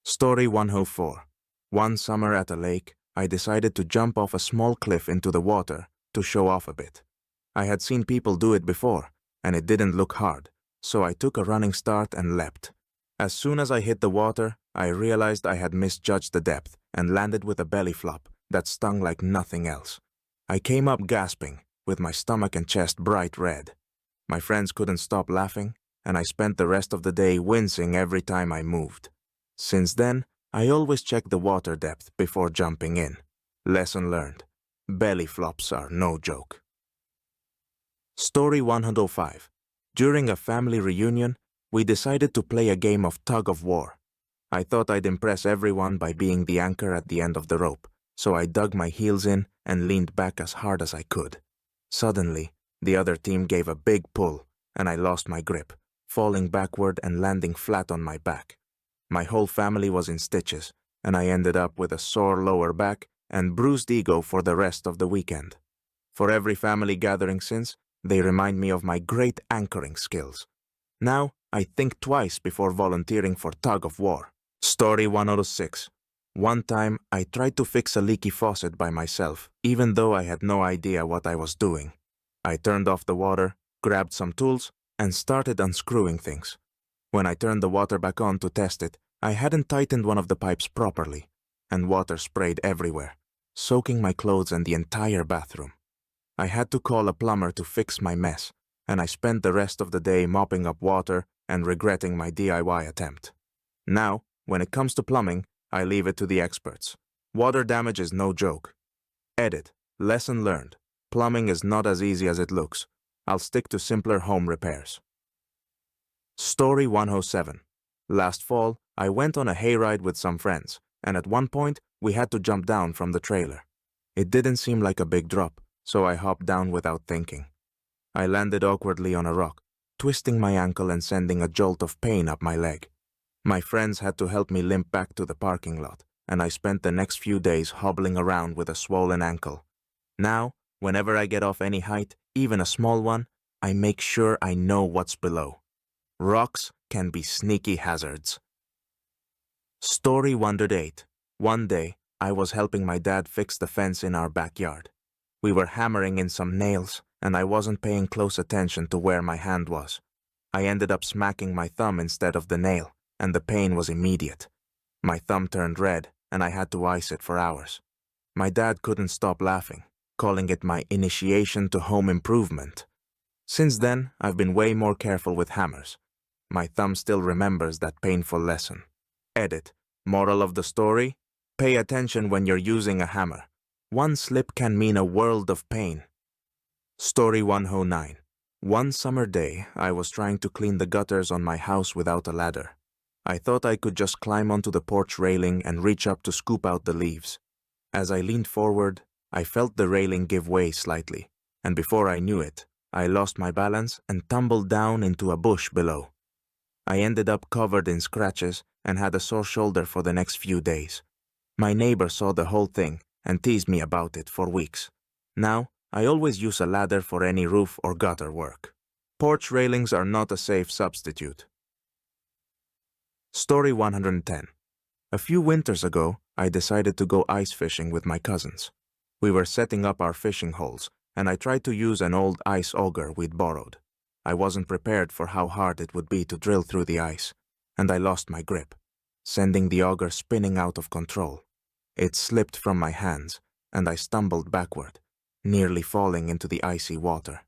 Story 104. One summer at a lake, I decided to jump off a small cliff into the water to show off a bit. I had seen people do it before, and it didn't look hard, so I took a running start and leapt. As soon as I hit the water, I realized I had misjudged the depth and landed with a belly flop that stung like nothing else. I came up gasping, with my stomach and chest bright red. My friends couldn't stop laughing, and I spent the rest of the day wincing every time I moved. Since then, I always check the water depth before jumping in. Lesson learned. Belly flops are no joke. Story 105. During a family reunion, we decided to play a game of tug of war. I thought I'd impress everyone by being the anchor at the end of the rope, so I dug my heels in and leaned back as hard as I could. Suddenly, the other team gave a big pull, and I lost my grip, falling backward and landing flat on my back. My whole family was in stitches, and I ended up with a sore lower back and bruised ego for the rest of the weekend. For every family gathering since, they remind me of my great anchoring skills. Now, I think twice before volunteering for tug of war. Story 106. One time, I tried to fix a leaky faucet by myself, even though I had no idea what I was doing. I turned off the water, grabbed some tools, and started unscrewing things. When I turned the water back on to test it, I hadn't tightened one of the pipes properly, and water sprayed everywhere, soaking my clothes and the entire bathroom. I had to call a plumber to fix my mess, and I spent the rest of the day mopping up water and regretting my DIY attempt. Now, when it comes to plumbing, I leave it to the experts. Water damage is no joke. Edit. Lesson learned. Plumbing is not as easy as it looks. I'll stick to simpler home repairs. Story 107. Last fall, I went on a hayride with some friends, and at one point, we had to jump down from the trailer. It didn't seem like a big drop, so I hopped down without thinking. I landed awkwardly on a rock, twisting my ankle and sending a jolt of pain up my leg. My friends had to help me limp back to the parking lot, and I spent the next few days hobbling around with a swollen ankle. Now, whenever I get off any height, even a small one, I make sure I know what's below. Rocks can be sneaky hazards. Story 108. One day, I was helping my dad fix the fence in our backyard. We were hammering in some nails, and I wasn't paying close attention to where my hand was. I ended up smacking my thumb instead of the nail, and the pain was immediate. My thumb turned red, and I had to ice it for hours. My dad couldn't stop laughing, calling it my initiation to home improvement. Since then, I've been way more careful with hammers. My thumb still remembers that painful lesson. Edit. Moral of the story: pay attention when you're using a hammer. One slip can mean a world of pain. Story 109. One summer day, I was trying to clean the gutters on my house without a ladder. I thought I could just climb onto the porch railing and reach up to scoop out the leaves. As I leaned forward, I felt the railing give way slightly, and before I knew it, I lost my balance and tumbled down into a bush below. I ended up covered in scratches and had a sore shoulder for the next few days. My neighbor saw the whole thing and teased me about it for weeks. Now, I always use a ladder for any roof or gutter work. Porch railings are not a safe substitute. Story 110. A few winters ago, I decided to go ice fishing with my cousins. We were setting up our fishing holes, and I tried to use an old ice auger we'd borrowed. I wasn't prepared for how hard it would be to drill through the ice, and I lost my grip, sending the auger spinning out of control. It slipped from my hands, and I stumbled backward, nearly falling into the icy water.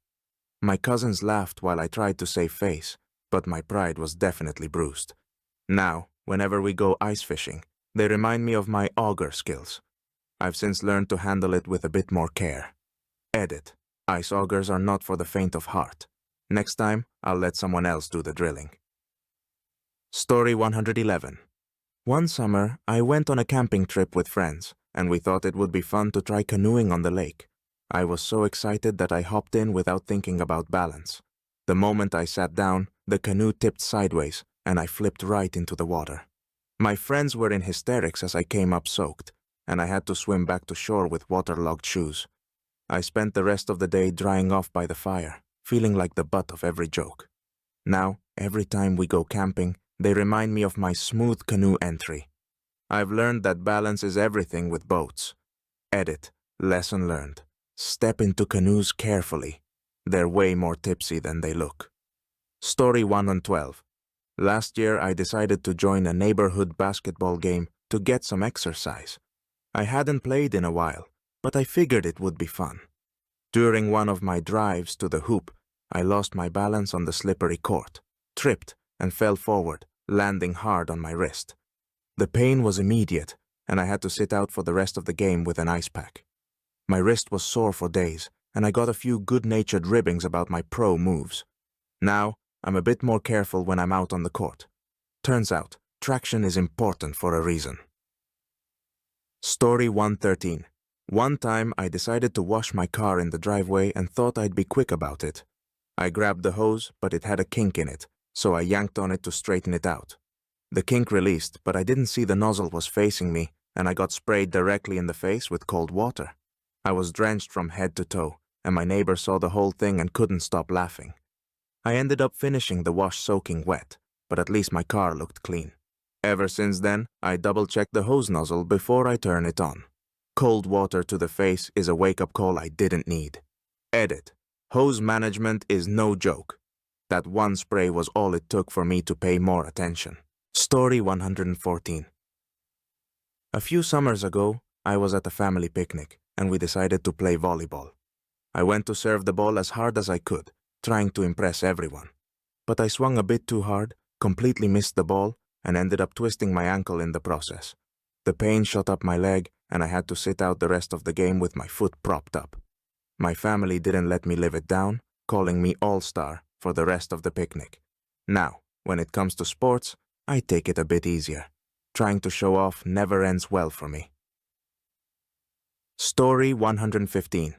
My cousins laughed while I tried to save face, but my pride was definitely bruised. Now, whenever we go ice fishing, they remind me of my auger skills. I've since learned to handle it with a bit more care. Edit. Ice augers are not for the faint of heart. Next time, I'll let someone else do the drilling. Story 111. One summer, I went on a camping trip with friends, and we thought it would be fun to try canoeing on the lake. I was so excited that I hopped in without thinking about balance. The moment I sat down, the canoe tipped sideways, and I flipped right into the water. My friends were in hysterics as I came up soaked, and I had to swim back to shore with waterlogged shoes. I spent the rest of the day drying off by the fire, feeling like the butt of every joke. Now, every time we go camping, they remind me of my smooth canoe entry. I've learned that balance is everything with boats. Edit. Lesson learned. Step into canoes carefully. They're way more tipsy than they look. Story 112. Last year, I decided to join a neighborhood basketball game to get some exercise. I hadn't played in a while, but I figured it would be fun. During one of my drives to the hoop, I lost my balance on the slippery court, tripped, and fell forward, landing hard on my wrist. The pain was immediate, and I had to sit out for the rest of the game with an ice pack. My wrist was sore for days, and I got a few good-natured ribbings about my pro moves. Now, I'm a bit more careful when I'm out on the court. Turns out, traction is important for a reason. Story 113. One time, I decided to wash my car in the driveway and thought I'd be quick about it. I grabbed the hose, but it had a kink in it, so I yanked on it to straighten it out. The kink released, but I didn't see the nozzle was facing me, and I got sprayed directly in the face with cold water. I was drenched from head to toe, and my neighbor saw the whole thing and couldn't stop laughing. I ended up finishing the wash soaking wet, but at least my car looked clean. Ever since then, I double-check the hose nozzle before I turn it on. Cold water to the face is a wake-up call I didn't need. Edit. Hose management is no joke. That one spray was all it took for me to pay more attention. Story 114. A few summers ago, I was at a family picnic, and we decided to play volleyball. I went to serve the ball as hard as I could, trying to impress everyone. But I swung a bit too hard, completely missed the ball, and ended up twisting my ankle in the process. The pain shot up my leg, and I had to sit out the rest of the game with my foot propped up. My family didn't let me live it down, calling me all-star for the rest of the picnic. Now, when it comes to sports, I take it a bit easier. Trying to show off never ends well for me. Story 115.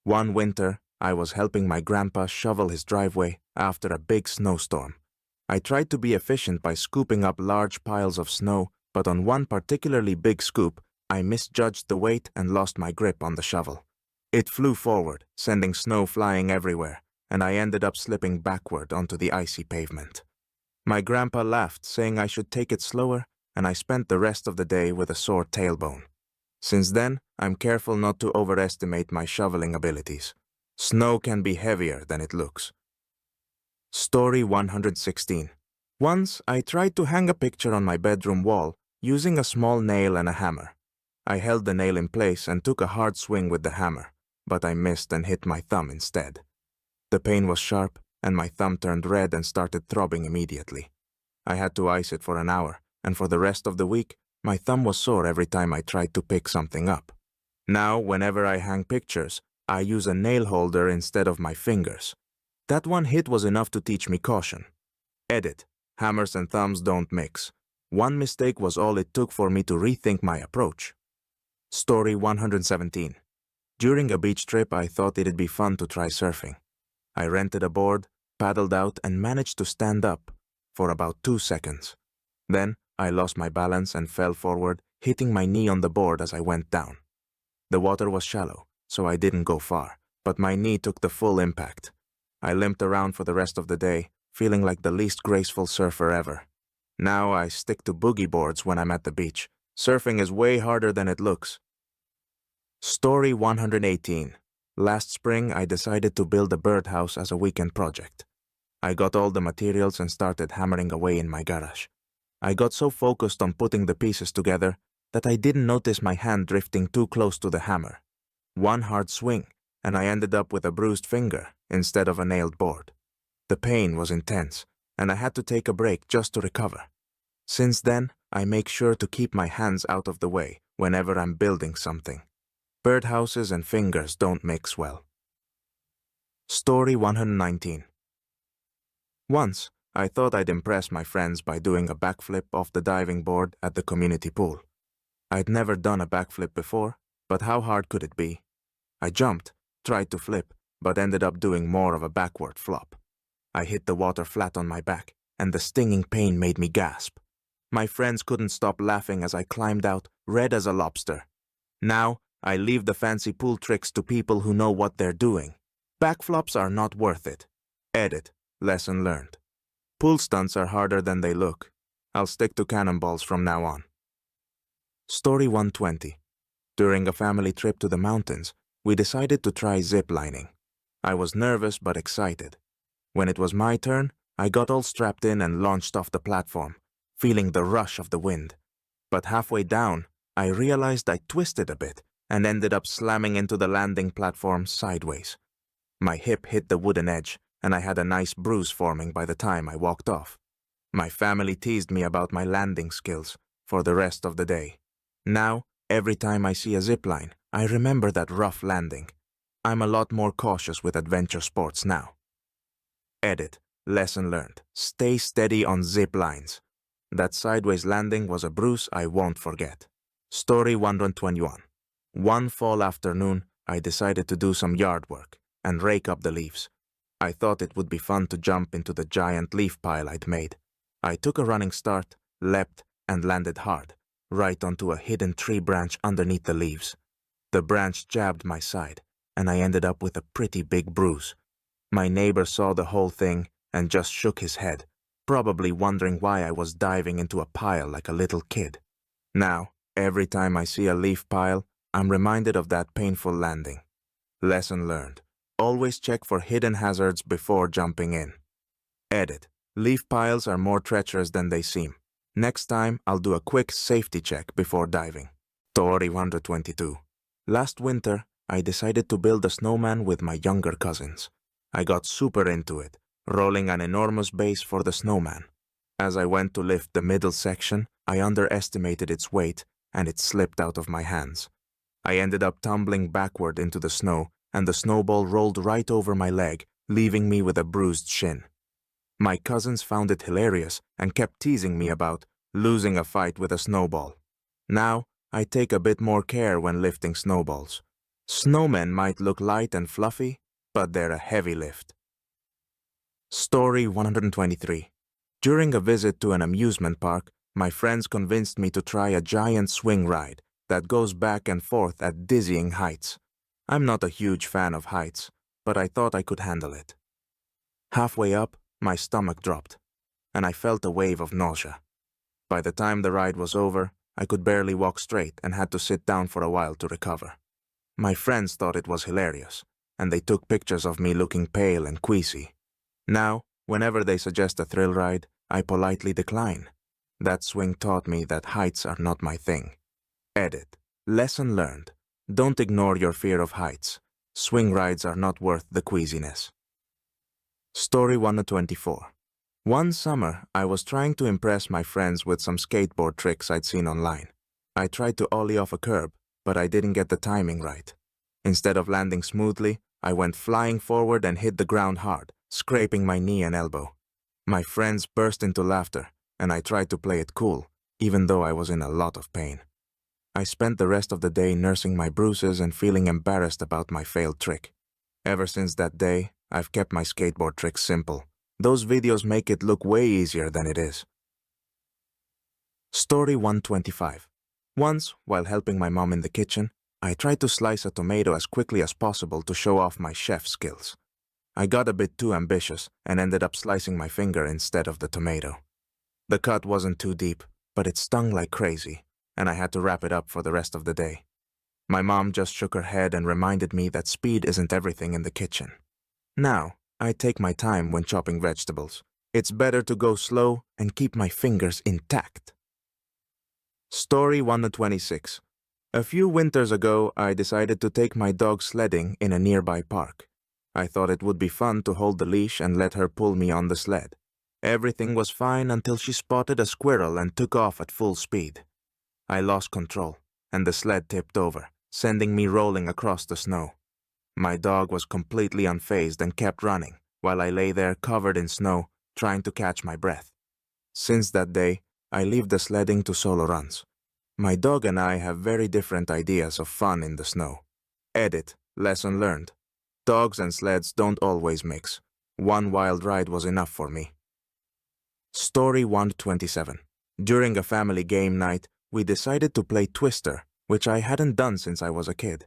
One winter, I was helping my grandpa shovel his driveway after a big snowstorm. I tried to be efficient by scooping up large piles of snow, but on one particularly big scoop, I misjudged the weight and lost my grip on the shovel. It flew forward, sending snow flying everywhere, and I ended up slipping backward onto the icy pavement. My grandpa laughed, saying I should take it slower, and I spent the rest of the day with a sore tailbone. Since then, I'm careful not to overestimate my shoveling abilities. Snow can be heavier than it looks. Story 116. Once, I tried to hang a picture on my bedroom wall using a small nail and a hammer. I held the nail in place and took a hard swing with the hammer, but I missed and hit my thumb instead. The pain was sharp, and my thumb turned red and started throbbing immediately. I had to ice it for an hour, and for the rest of the week, my thumb was sore every time I tried to pick something up. Now, whenever I hang pictures, I use a nail holder instead of my fingers. That one hit was enough to teach me caution. Edit. Hammers and thumbs don't mix. One mistake was all it took for me to rethink my approach. Story 117. During a beach trip, I thought it'd be fun to try surfing. I rented a board, paddled out, and managed to stand up for about 2 seconds. Then, I lost my balance and fell forward, hitting my knee on the board as I went down. The water was shallow, so I didn't go far, but my knee took the full impact. I limped around for the rest of the day, feeling like the least graceful surfer ever. Now I stick to boogie boards when I'm at the beach. Surfing is way harder than it looks. Story 118. Last spring, I decided to build a birdhouse as a weekend project. I got all the materials and started hammering away in my garage. I got so focused on putting the pieces together that I didn't notice my hand drifting too close to the hammer. One hard swing, and I ended up with a bruised finger instead of a nailed board. The pain was intense, and I had to take a break just to recover. Since then, I make sure to keep my hands out of the way whenever I'm building something. Birdhouses and fingers don't mix well. Story 119. Once, I thought I'd impress my friends by doing a backflip off the diving board at the community pool. I'd never done a backflip before, but how hard could it be? I jumped, tried to flip, but ended up doing more of a backward flop. I hit the water flat on my back, and the stinging pain made me gasp. My friends couldn't stop laughing as I climbed out, red as a lobster. Now, I leave the fancy pool tricks to people who know what they're doing. Backflops are not worth it. Edit. Lesson learned. Pool stunts are harder than they look. I'll stick to cannonballs from now on. Story 120. During a family trip to the mountains, we decided to try zip lining. I was nervous but excited. When it was my turn, I got all strapped in and launched off the platform, feeling the rush of the wind. But halfway down, I realized I twisted a bit and ended up slamming into the landing platform sideways. My hip hit the wooden edge, and I had a nice bruise forming by the time I walked off. My family teased me about my landing skills for the rest of the day. Now, every time I see a zip line, I remember that rough landing. I'm a lot more cautious with adventure sports now. Edit. Lesson learned. Stay steady on zip lines. That sideways landing was a bruise I won't forget. Story 121. One fall afternoon, I decided to do some yard work and rake up the leaves. I thought it would be fun to jump into the giant leaf pile I'd made. I took a running start, leapt, and landed hard, right onto a hidden tree branch underneath the leaves. The branch jabbed my side, and I ended up with a pretty big bruise. My neighbor saw the whole thing and just shook his head, probably wondering why I was diving into a pile like a little kid. Now, every time I see a leaf pile, I'm reminded of that painful landing. Lesson learned. Always check for hidden hazards before jumping in. Edit. Leaf piles are more treacherous than they seem. Next time, I'll do a quick safety check before diving. Story 122. Last winter, I decided to build a snowman with my younger cousins. I got super into it, rolling an enormous base for the snowman. As I went to lift the middle section, I underestimated its weight and it slipped out of my hands. I ended up tumbling backward into the snow, and the snowball rolled right over my leg, leaving me with a bruised shin. My cousins found it hilarious and kept teasing me about losing a fight with a snowball. Now, I take a bit more care when lifting snowballs. Snowmen might look light and fluffy, but they're a heavy lift. Story 123. During a visit to an amusement park, my friends convinced me to try a giant swing ride that goes back and forth at dizzying heights. I'm not a huge fan of heights, but I thought I could handle it. Halfway up, my stomach dropped, and I felt a wave of nausea. By the time the ride was over, I could barely walk straight and had to sit down for a while to recover. My friends thought it was hilarious, and they took pictures of me looking pale and queasy. Now, whenever they suggest a thrill ride, I politely decline. That swing taught me that heights are not my thing. Edit. Lesson learned. Don't ignore your fear of heights. Swing rides are not worth the queasiness. Story 124. One summer, I was trying to impress my friends with some skateboard tricks I'd seen online. I tried to ollie off a curb, but I didn't get the timing right. Instead of landing smoothly, I went flying forward and hit the ground hard, scraping my knee and elbow. My friends burst into laughter, and I tried to play it cool, even though I was in a lot of pain. I spent the rest of the day nursing my bruises and feeling embarrassed about my failed trick. Ever since that day, I've kept my skateboard tricks simple. Those videos make it look way easier than it is. Story 125. Once, while helping my mom in the kitchen, I tried to slice a tomato as quickly as possible to show off my chef skills. I got a bit too ambitious and ended up slicing my finger instead of the tomato. The cut wasn't too deep, but it stung like crazy, and I had to wrap it up for the rest of the day. My mom just shook her head and reminded me that speed isn't everything in the kitchen. Now, I take my time when chopping vegetables. It's better to go slow and keep my fingers intact. Story 126. A few winters ago, I decided to take my dog sledding in a nearby park. I thought it would be fun to hold the leash and let her pull me on the sled. Everything was fine until she spotted a squirrel and took off at full speed. I lost control, and the sled tipped over, sending me rolling across the snow. My dog was completely unfazed and kept running, while I lay there covered in snow, trying to catch my breath. Since that day, I leave the sledding to solo runs. My dog and I have very different ideas of fun in the snow. Edit, lesson learned. Dogs and sleds don't always mix. One wild ride was enough for me. Story 127. During a family game night, we decided to play Twister, which I hadn't done since I was a kid.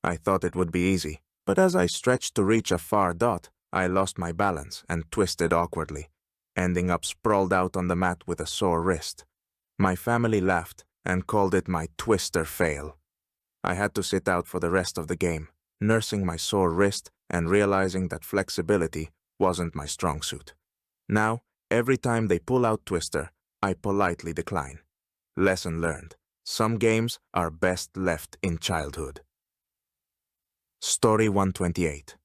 I thought it would be easy, but as I stretched to reach a far dot, I lost my balance and twisted awkwardly, ending up sprawled out on the mat with a sore wrist. My family laughed and called it my Twister fail. I had to sit out for the rest of the game, nursing my sore wrist and realizing that flexibility wasn't my strong suit. Now, every time they pull out Twister, I politely decline. Lesson learned. Some games are best left in childhood. Story 128.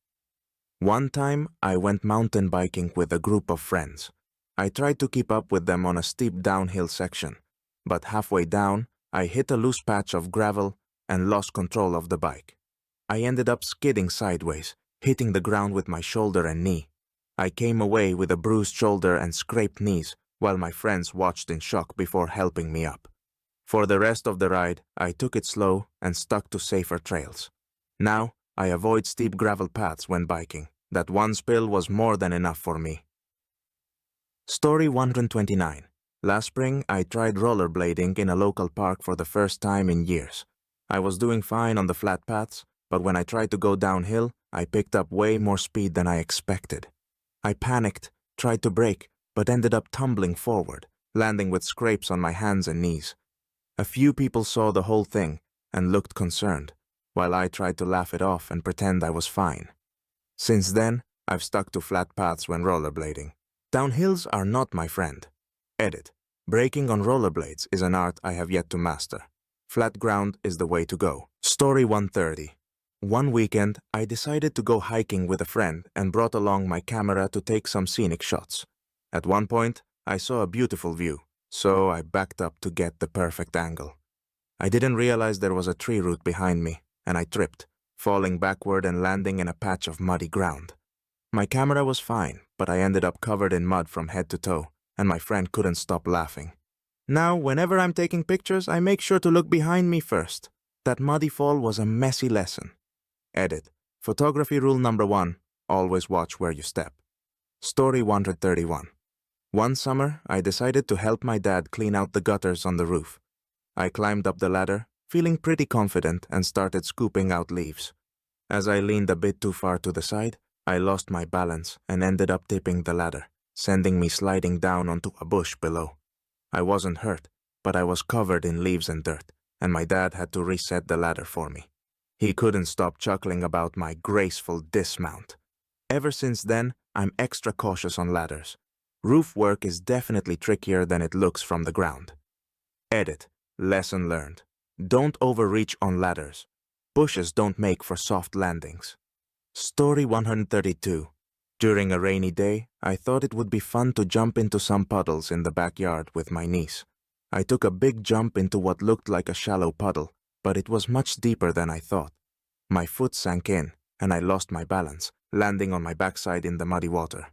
One time, I went mountain biking with a group of friends. I tried to keep up with them on a steep downhill section, but halfway down, I hit a loose patch of gravel and lost control of the bike. I ended up skidding sideways, hitting the ground with my shoulder and knee. I came away with a bruised shoulder and scraped knees, while my friends watched in shock before helping me up. For the rest of the ride, I took it slow and stuck to safer trails. Now, I avoid steep gravel paths when biking. That one spill was more than enough for me. Story 129. Last spring, I tried rollerblading in a local park for the first time in years. I was doing fine on the flat paths, but when I tried to go downhill, I picked up way more speed than I expected. I panicked, tried to brake, but ended up tumbling forward, landing with scrapes on my hands and knees. A few people saw the whole thing and looked concerned, while I tried to laugh it off and pretend I was fine. Since then, I've stuck to flat paths when rollerblading. Downhills are not my friend. Edit. Braking on rollerblades is an art I have yet to master. Flat ground is the way to go. Story 130. One weekend, I decided to go hiking with a friend and brought along my camera to take some scenic shots. At one point, I saw a beautiful view, so I backed up to get the perfect angle. I didn't realize there was a tree root behind me, and I tripped, falling backward and landing in a patch of muddy ground. My camera was fine, but I ended up covered in mud from head to toe, and my friend couldn't stop laughing. Now, whenever I'm taking pictures, I make sure to look behind me first. That muddy fall was a messy lesson. Edit. Photography rule number 1, always watch where you step. Story 131. One summer, I decided to help my dad clean out the gutters on the roof. I climbed up the ladder, feeling pretty confident, and started scooping out leaves. As I leaned a bit too far to the side, I lost my balance and ended up tipping the ladder, sending me sliding down onto a bush below. I wasn't hurt, but I was covered in leaves and dirt, and my dad had to reset the ladder for me. He couldn't stop chuckling about my graceful dismount. Ever since then, I'm extra cautious on ladders. Roof work is definitely trickier than it looks from the ground. Edit. Lesson learned. Don't overreach on ladders. Bushes don't make for soft landings. Story 132. During a rainy day, I thought it would be fun to jump into some puddles in the backyard with my niece. I took a big jump into what looked like a shallow puddle, but it was much deeper than I thought. My foot sank in, and I lost my balance, landing on my backside in the muddy water.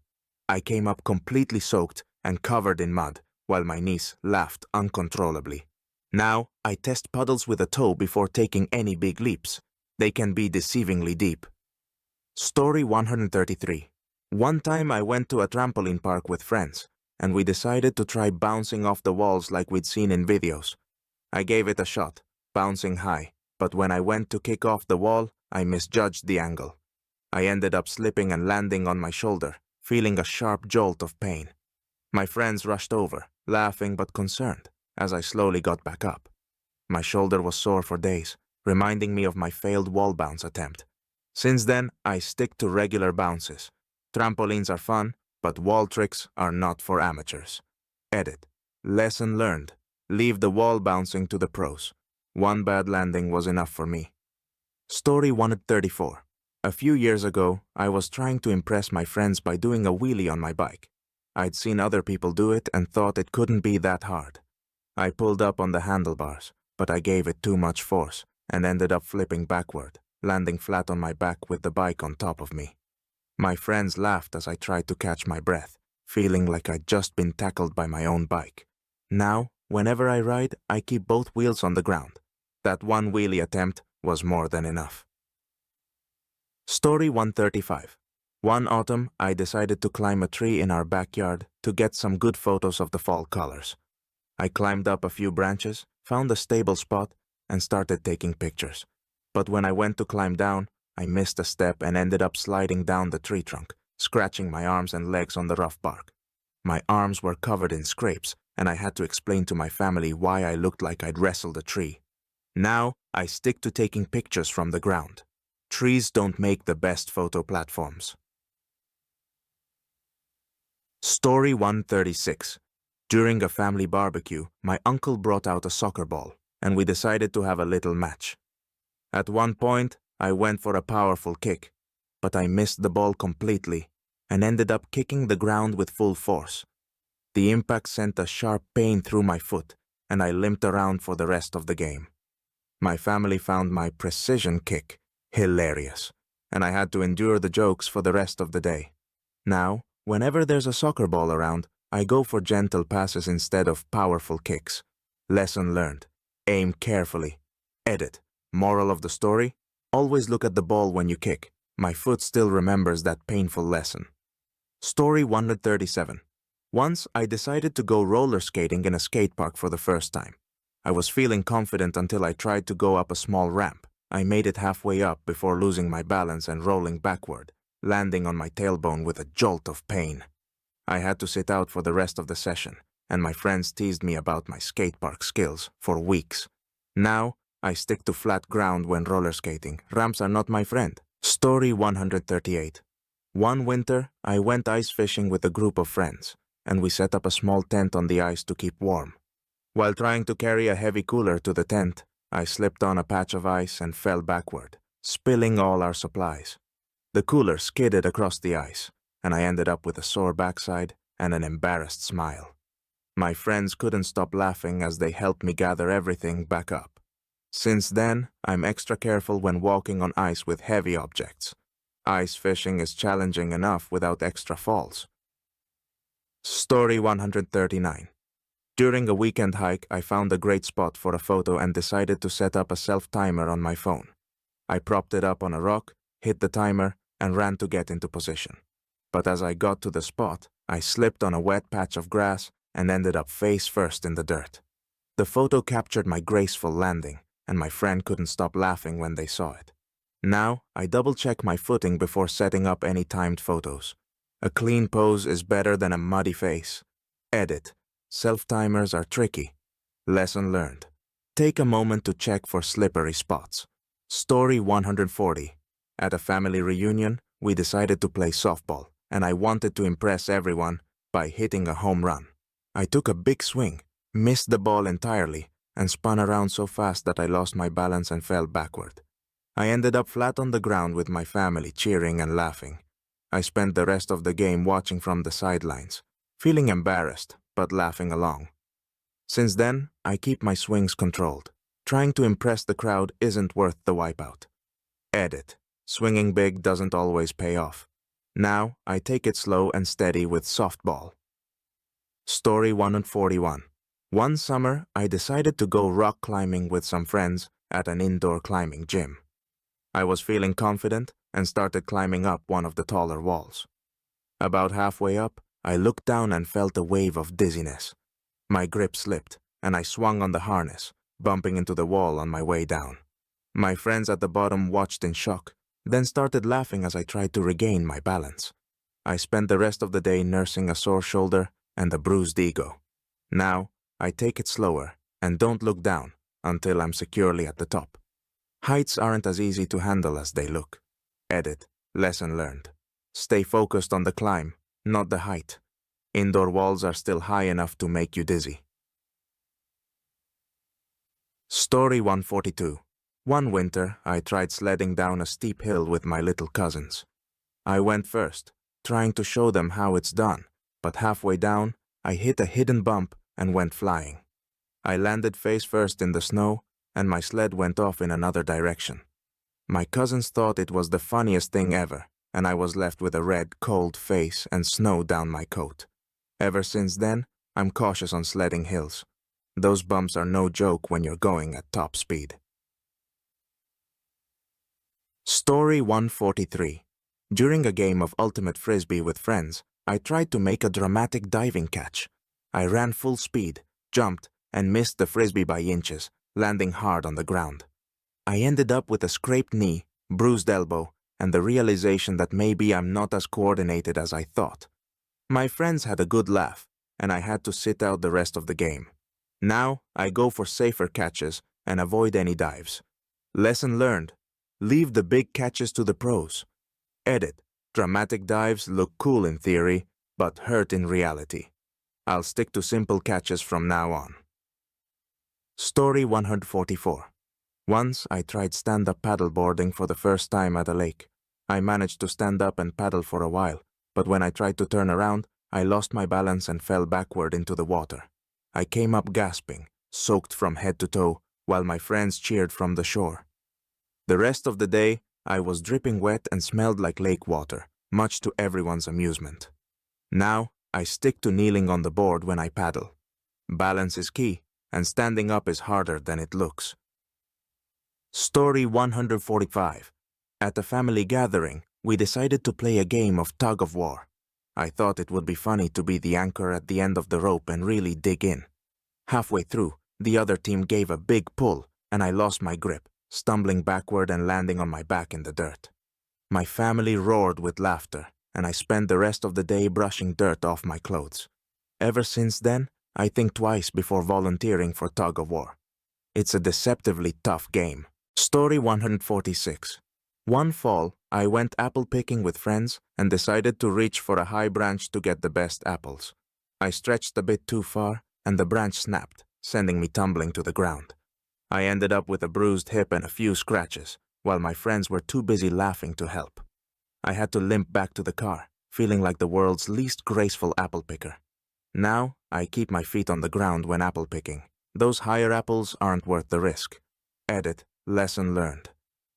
I came up completely soaked and covered in mud, while my niece laughed uncontrollably. Now, I test puddles with a toe before taking any big leaps. They can be deceivingly deep. Story 133. One time I went to a trampoline park with friends, and we decided to try bouncing off the walls like we'd seen in videos. I gave it a shot, bouncing high, but when I went to kick off the wall, I misjudged the angle. I ended up slipping and landing on my shoulder, feeling a sharp jolt of pain. My friends rushed over, laughing but concerned, as I slowly got back up. My shoulder was sore for days, reminding me of my failed wall bounce attempt. Since then, I stick to regular bounces. Trampolines are fun, but wall tricks are not for amateurs. Edit. Lesson learned. Leave the wall bouncing to the pros. One bad landing was enough for me. Story 134. A few years ago, I was trying to impress my friends by doing a wheelie on my bike. I'd seen other people do it and thought it couldn't be that hard. I pulled up on the handlebars, but I gave it too much force and ended up flipping backward, landing flat on my back with the bike on top of me. My friends laughed as I tried to catch my breath, feeling like I'd just been tackled by my own bike. Now, whenever I ride, I keep both wheels on the ground. That one wheelie attempt was more than enough. Story 135. One autumn, I decided to climb a tree in our backyard to get some good photos of the fall colors. I climbed up a few branches, found a stable spot, and started taking pictures. But when I went to climb down, I missed a step and ended up sliding down the tree trunk, scratching my arms and legs on the rough bark. My arms were covered in scrapes, and I had to explain to my family why I looked like I'd wrestled a tree. Now, I stick to taking pictures from the ground. Trees don't make the best photo platforms. Story 136. During a family barbecue, my uncle brought out a soccer ball, and we decided to have a little match. At one point, I went for a powerful kick, but I missed the ball completely and ended up kicking the ground with full force. The impact sent a sharp pain through my foot, and I limped around for the rest of the game. My family found my precision kick hilarious, and I had to endure the jokes for the rest of the day. Now, whenever there's a soccer ball around, I go for gentle passes instead of powerful kicks. Lesson learned. Aim carefully. Edit. Moral of the story? Always look at the ball when you kick. My foot still remembers that painful lesson. Story 137. Once, I decided to go roller skating in a skate park for the first time. I was feeling confident until I tried to go up a small ramp. I made it halfway up before losing my balance and rolling backward, landing on my tailbone with a jolt of pain. I had to sit out for the rest of the session, and my friends teased me about my skatepark skills for weeks. Now, I stick to flat ground when roller skating. Ramps are not my friend. Story 138. One winter, I went ice fishing with a group of friends, and we set up a small tent on the ice to keep warm. While trying to carry a heavy cooler to the tent, I slipped on a patch of ice and fell backward, spilling all our supplies. The cooler skidded across the ice, and I ended up with a sore backside and an embarrassed smile. My friends couldn't stop laughing as they helped me gather everything back up. Since then, I'm extra careful when walking on ice with heavy objects. Ice fishing is challenging enough without extra falls. Story 139. During a weekend hike, I found a great spot for a photo and decided to set up a self-timer on my phone. I propped it up on a rock, hit the timer, and ran to get into position. But as I got to the spot, I slipped on a wet patch of grass and ended up face first in the dirt. The photo captured my graceful landing, and my friend couldn't stop laughing when they saw it. Now, I double-check my footing before setting up any timed photos. A clean pose is better than a muddy face. Edit. Self-timers are tricky. Lesson learned. Take a moment to check for slippery spots. Story 140. At a family reunion, we decided to play softball, and I wanted to impress everyone by hitting a home run. I took a big swing, missed the ball entirely, and spun around so fast that I lost my balance and fell backward. I ended up flat on the ground with my family cheering and laughing. I spent the rest of the game watching from the sidelines, feeling embarrassed, but laughing along. Since then, I keep my swings controlled. Trying to impress the crowd isn't worth the wipeout. Edit. Swinging big doesn't always pay off. Now, I take it slow and steady with softball. Story 141. One summer, I decided to go rock climbing with some friends at an indoor climbing gym. I was feeling confident and started climbing up one of the taller walls. About halfway up, I looked down and felt a wave of dizziness. My grip slipped, and I swung on the harness, bumping into the wall on my way down. My friends at the bottom watched in shock, then started laughing as I tried to regain my balance. I spent the rest of the day nursing a sore shoulder and a bruised ego. Now, I take it slower and don't look down until I'm securely at the top. Heights aren't as easy to handle as they look. Edit. Lesson learned. Stay focused on the climb, not the height. Indoor walls are still high enough to make you dizzy. Story 142. One winter, I tried sledding down a steep hill with my little cousins. I went first, trying to show them how it's done, but halfway down, I hit a hidden bump and went flying. I landed face first in the snow, and my sled went off in another direction. My cousins thought it was the funniest thing ever, and I was left with a red, cold face and snow down my coat. Ever since then, I'm cautious on sledding hills. Those bumps are no joke when you're going at top speed. Story 143. During a game of Ultimate Frisbee with friends, I tried to make a dramatic diving catch. I ran full speed, jumped, and missed the frisbee by inches, landing hard on the ground. I ended up with a scraped knee, bruised elbow, and the realization that maybe I'm not as coordinated as I thought. My friends had a good laugh, and I had to sit out the rest of the game. Now, I go for safer catches and avoid any dives. Lesson learned. Leave the big catches to the pros. Edit. Dramatic dives look cool in theory, but hurt in reality. I'll stick to simple catches from now on. Story 144. Once I tried stand-up paddleboarding for the first time at a lake. I managed to stand up and paddle for a while, but when I tried to turn around, I lost my balance and fell backward into the water. I came up gasping, soaked from head to toe, while my friends cheered from the shore. The rest of the day, I was dripping wet and smelled like lake water, much to everyone's amusement. Now, I stick to kneeling on the board when I paddle. Balance is key, and standing up is harder than it looks. Story 145. At a family gathering, we decided to play a game of tug of war. I thought it would be funny to be the anchor at the end of the rope and really dig in. Halfway through, the other team gave a big pull, and I lost my grip, stumbling backward and landing on my back in the dirt. My family roared with laughter, and I spent the rest of the day brushing dirt off my clothes. Ever since then, I think twice before volunteering for tug of war. It's a deceptively tough game. Story 146. One fall, I went apple picking with friends and decided to reach for a high branch to get the best apples. I stretched a bit too far, and the branch snapped, sending me tumbling to the ground. I ended up with a bruised hip and a few scratches, while my friends were too busy laughing to help. I had to limp back to the car, feeling like the world's least graceful apple picker. Now, I keep my feet on the ground when apple picking. Those higher apples aren't worth the risk. Edit. Lesson learned.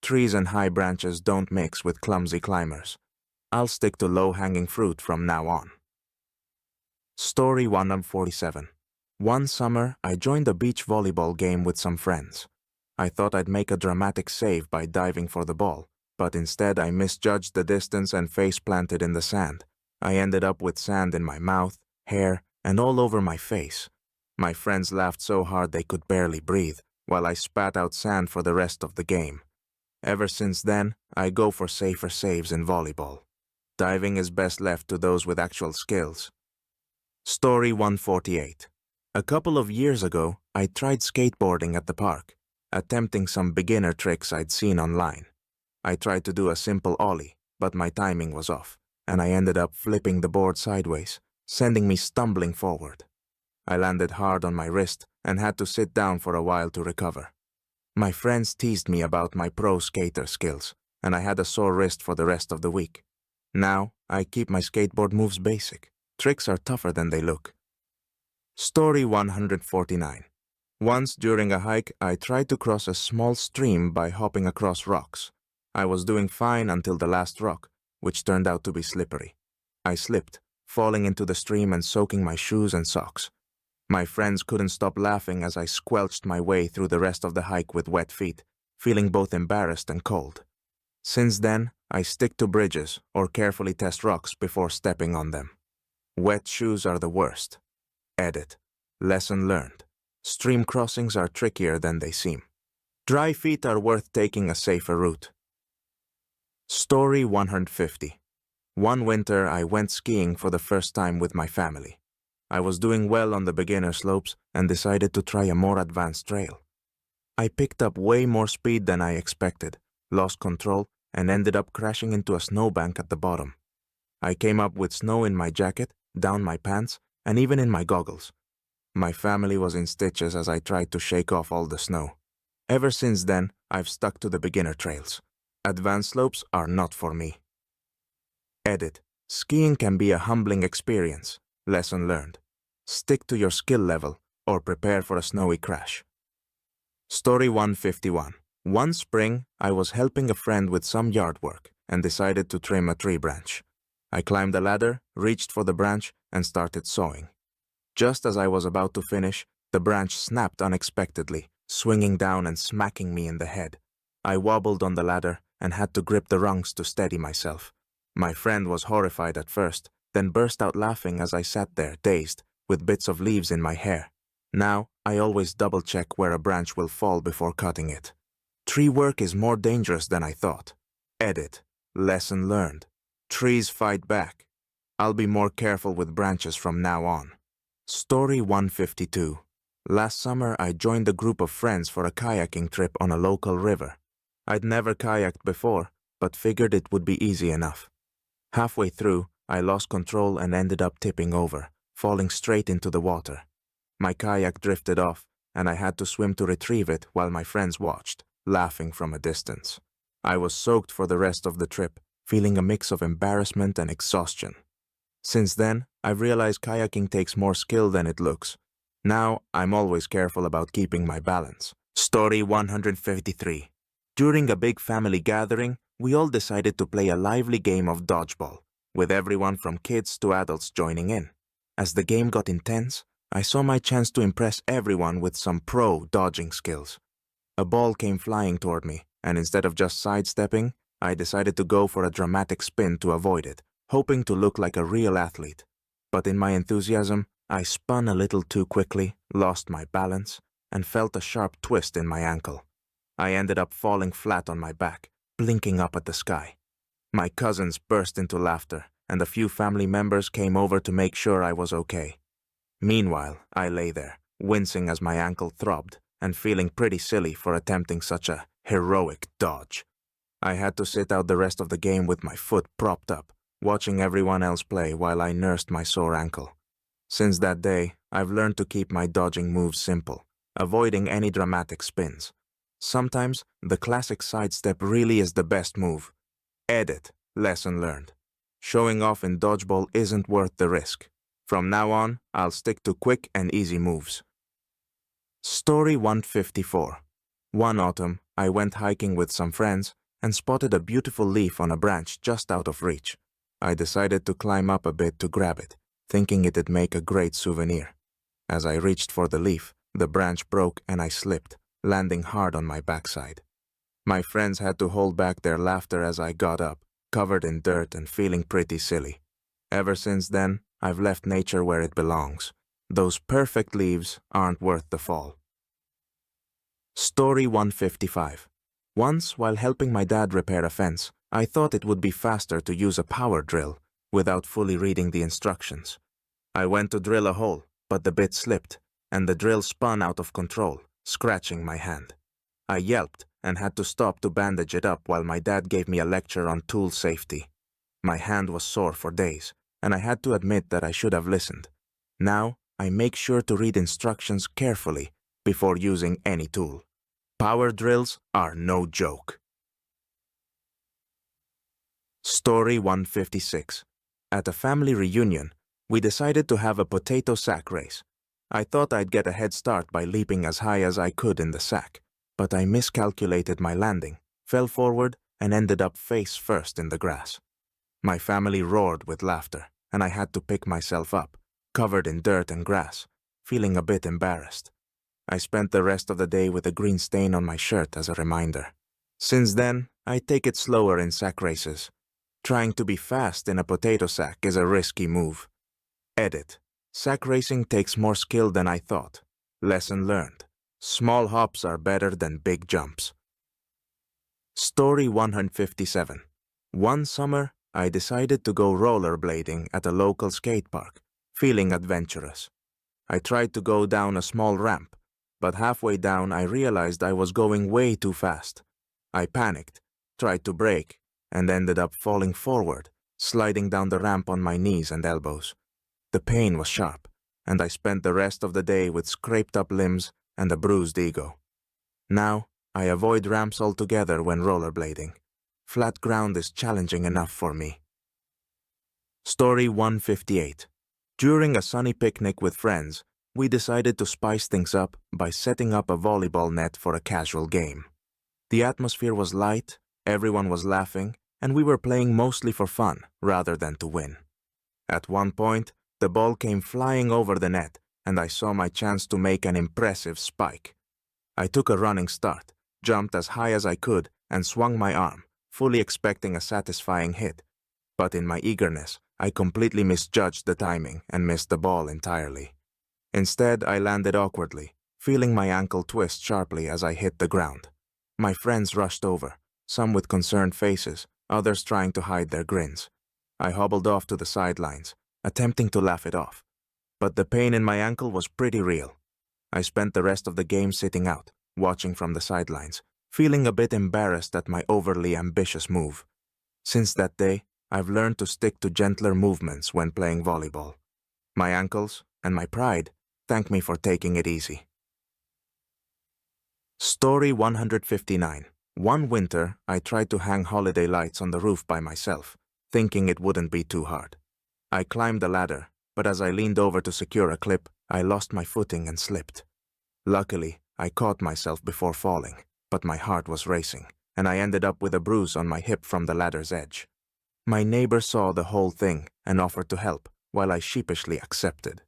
Trees and high branches don't mix with clumsy climbers. I'll stick to low-hanging fruit from now on. Story 147. One summer, I joined a beach volleyball game with some friends. I thought I'd make a dramatic save by diving for the ball, but instead I misjudged the distance and face planted in the sand. I ended up with sand in my mouth, hair, and all over my face. My friends laughed so hard they could barely breathe, while I spat out sand for the rest of the game. Ever since then, I go for safer saves in volleyball. Diving is best left to those with actual skills. Story 148. A couple of years ago, I tried skateboarding at the park, attempting some beginner tricks I'd seen online. I tried to do a simple ollie, but my timing was off, and I ended up flipping the board sideways, sending me stumbling forward. I landed hard on my wrist and had to sit down for a while to recover. My friends teased me about my pro skater skills, and I had a sore wrist for the rest of the week. Now, I keep my skateboard moves basic. Tricks are tougher than they look. Story 149. Once during a hike, I tried to cross a small stream by hopping across rocks. I was doing fine until the last rock, which turned out to be slippery. I slipped, falling into the stream and soaking my shoes and socks. My friends couldn't stop laughing as I squelched my way through the rest of the hike with wet feet, feeling both embarrassed and cold. Since then, I stick to bridges or carefully test rocks before stepping on them. Wet shoes are the worst. Edit. Lesson learned. Stream crossings are trickier than they seem. Dry feet are worth taking a safer route. Story 150. One winter, I went skiing for the first time with my family. I was doing well on the beginner slopes and decided to try a more advanced trail. I picked up way more speed than I expected, lost control, and ended up crashing into a snowbank at the bottom. I came up with snow in my jacket, down my pants, and even in my goggles. My family was in stitches as I tried to shake off all the snow. Ever since then, I've stuck to the beginner trails. Advanced slopes are not for me. Edit. Skiing can be a humbling experience. Lesson learned. Stick to your skill level or prepare for a snowy crash. Story 151. One spring, I was helping a friend with some yard work and decided to trim a tree branch. I climbed a ladder, reached for the branch, and started sawing. Just as I was about to finish, the branch snapped unexpectedly, swinging down and smacking me in the head. I wobbled on the ladder and had to grip the rungs to steady myself. My friend was horrified at first, then burst out laughing as I sat there, dazed, with bits of leaves in my hair. Now, I always double-check where a branch will fall before cutting it. Tree work is more dangerous than I thought. Edit. Lesson learned. Trees fight back. I'll be more careful with branches from now on. Story 152. Last summer, I joined a group of friends for a kayaking trip on a local river. I'd never kayaked before, but figured it would be easy enough. Halfway through, I lost control and ended up tipping over, falling straight into the water. My kayak drifted off, and I had to swim to retrieve it while my friends watched, laughing from a distance. I was soaked for the rest of the trip, feeling a mix of embarrassment and exhaustion. Since then, I've realized kayaking takes more skill than it looks. Now, I'm always careful about keeping my balance. Story 153. During a big family gathering, we all decided to play a lively game of dodgeball, with everyone from kids to adults joining in. As the game got intense, I saw my chance to impress everyone with some pro dodging skills. A ball came flying toward me, and instead of just sidestepping, I decided to go for a dramatic spin to avoid it, hoping to look like a real athlete. But in my enthusiasm, I spun a little too quickly, lost my balance, and felt a sharp twist in my ankle. I ended up falling flat on my back, blinking up at the sky. My cousins burst into laughter, and a few family members came over to make sure I was okay. Meanwhile, I lay there, wincing as my ankle throbbed, and feeling pretty silly for attempting such a heroic dodge. I had to sit out the rest of the game with my foot propped up, watching everyone else play while I nursed my sore ankle. Since that day, I've learned to keep my dodging moves simple, avoiding any dramatic spins. Sometimes, the classic sidestep really is the best move. Edit. Lesson learned. Showing off in dodgeball isn't worth the risk. From now on, I'll stick to quick and easy moves. Story 154. One autumn, I went hiking with some friends and spotted a beautiful leaf on a branch just out of reach. I decided to climb up a bit to grab it, thinking it'd make a great souvenir. As I reached for the leaf, the branch broke and I slipped, landing hard on my backside. My friends had to hold back their laughter as I got up, covered in dirt and feeling pretty silly. Ever since then, I've left nature where it belongs. Those perfect leaves aren't worth the fall. Story 155. Once, while helping my dad repair a fence, I thought it would be faster to use a power drill without fully reading the instructions. I went to drill a hole, but the bit slipped, and the drill spun out of control, scratching my hand. I yelped and had to stop to bandage it up while my dad gave me a lecture on tool safety. My hand was sore for days, and I had to admit that I should have listened. Now, I make sure to read instructions carefully before using any tool. Power drills are no joke. Story 156. At a family reunion, we decided to have a potato sack race. I thought I'd get a head start by leaping as high as I could in the sack, but I miscalculated my landing, fell forward, and ended up face first in the grass. My family roared with laughter, and I had to pick myself up, covered in dirt and grass, feeling a bit embarrassed. I spent the rest of the day with a green stain on my shirt as a reminder. Since then, I take it slower in sack races. Trying to be fast in a potato sack is a risky move. Edit. Sack racing takes more skill than I thought. Lesson learned. Small hops are better than big jumps. Story 157. One summer, I decided to go rollerblading at a local skate park, feeling adventurous. I tried to go down a small ramp, but halfway down I realized I was going way too fast. I panicked, tried to brake, and ended up falling forward, sliding down the ramp on my knees and elbows. The pain was sharp, and I spent the rest of the day with scraped-up limbs and a bruised ego. Now, I avoid ramps altogether when rollerblading. Flat ground is challenging enough for me. Story 158. During a sunny picnic with friends, we decided to spice things up by setting up a volleyball net for a casual game. The atmosphere was light, everyone was laughing, and we were playing mostly for fun rather than to win. At one point, the ball came flying over the net, and I saw my chance to make an impressive spike. I took a running start, jumped as high as I could, and swung my arm, fully expecting a satisfying hit. But in my eagerness, I completely misjudged the timing and missed the ball entirely. Instead, I landed awkwardly, feeling my ankle twist sharply as I hit the ground. My friends rushed over, some with concerned faces, others trying to hide their grins. I hobbled off to the sidelines, attempting to laugh it off. But the pain in my ankle was pretty real. I spent the rest of the game sitting out, watching from the sidelines, feeling a bit embarrassed at my overly ambitious move. Since that day, I've learned to stick to gentler movements when playing volleyball. My ankles and my pride thank me for taking it easy. Story 159. One winter, I tried to hang holiday lights on the roof by myself, thinking it wouldn't be too hard. I climbed the ladder, but as I leaned over to secure a clip, I lost my footing and slipped. Luckily, I caught myself before falling, but my heart was racing, and I ended up with a bruise on my hip from the ladder's edge. My neighbor saw the whole thing and offered to help, while I sheepishly accepted.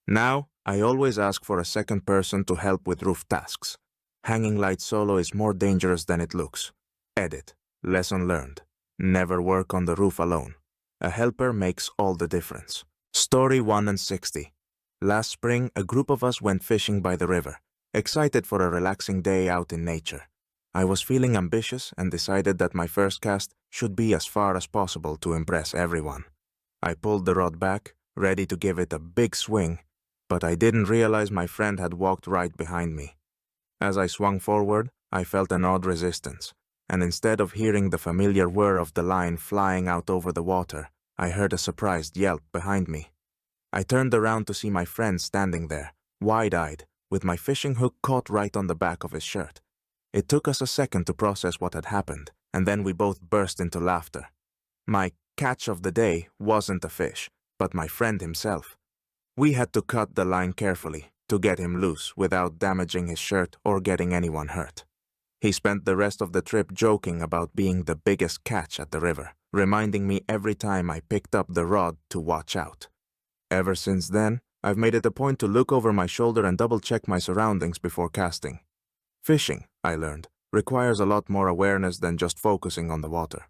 Now, I always ask for a second person to help with roof tasks. Hanging light solo is more dangerous than it looks. Edit. Lesson learned. Never work on the roof alone. A helper makes all the difference. Story 160. Last spring, a group of us went fishing by the river, excited for a relaxing day out in nature. I was feeling ambitious and decided that my first cast should be as far as possible to impress everyone. I pulled the rod back, ready to give it a big swing, but I didn't realize my friend had walked right behind me. As I swung forward, I felt an odd resistance, and instead of hearing the familiar whir of the line flying out over the water, I heard a surprised yelp behind me. I turned around to see my friend standing there, wide-eyed, with my fishing hook caught right on the back of his shirt. It took us a second to process what had happened, and then we both burst into laughter. My catch of the day wasn't a fish, but my friend himself. We had to cut the line carefully to get him loose without damaging his shirt or getting anyone hurt. He spent the rest of the trip joking about being the biggest catch at the river, reminding me every time I picked up the rod to watch out. Ever since then, I've made it a point to look over my shoulder and double-check my surroundings before casting. Fishing, I learned, requires a lot more awareness than just focusing on the water.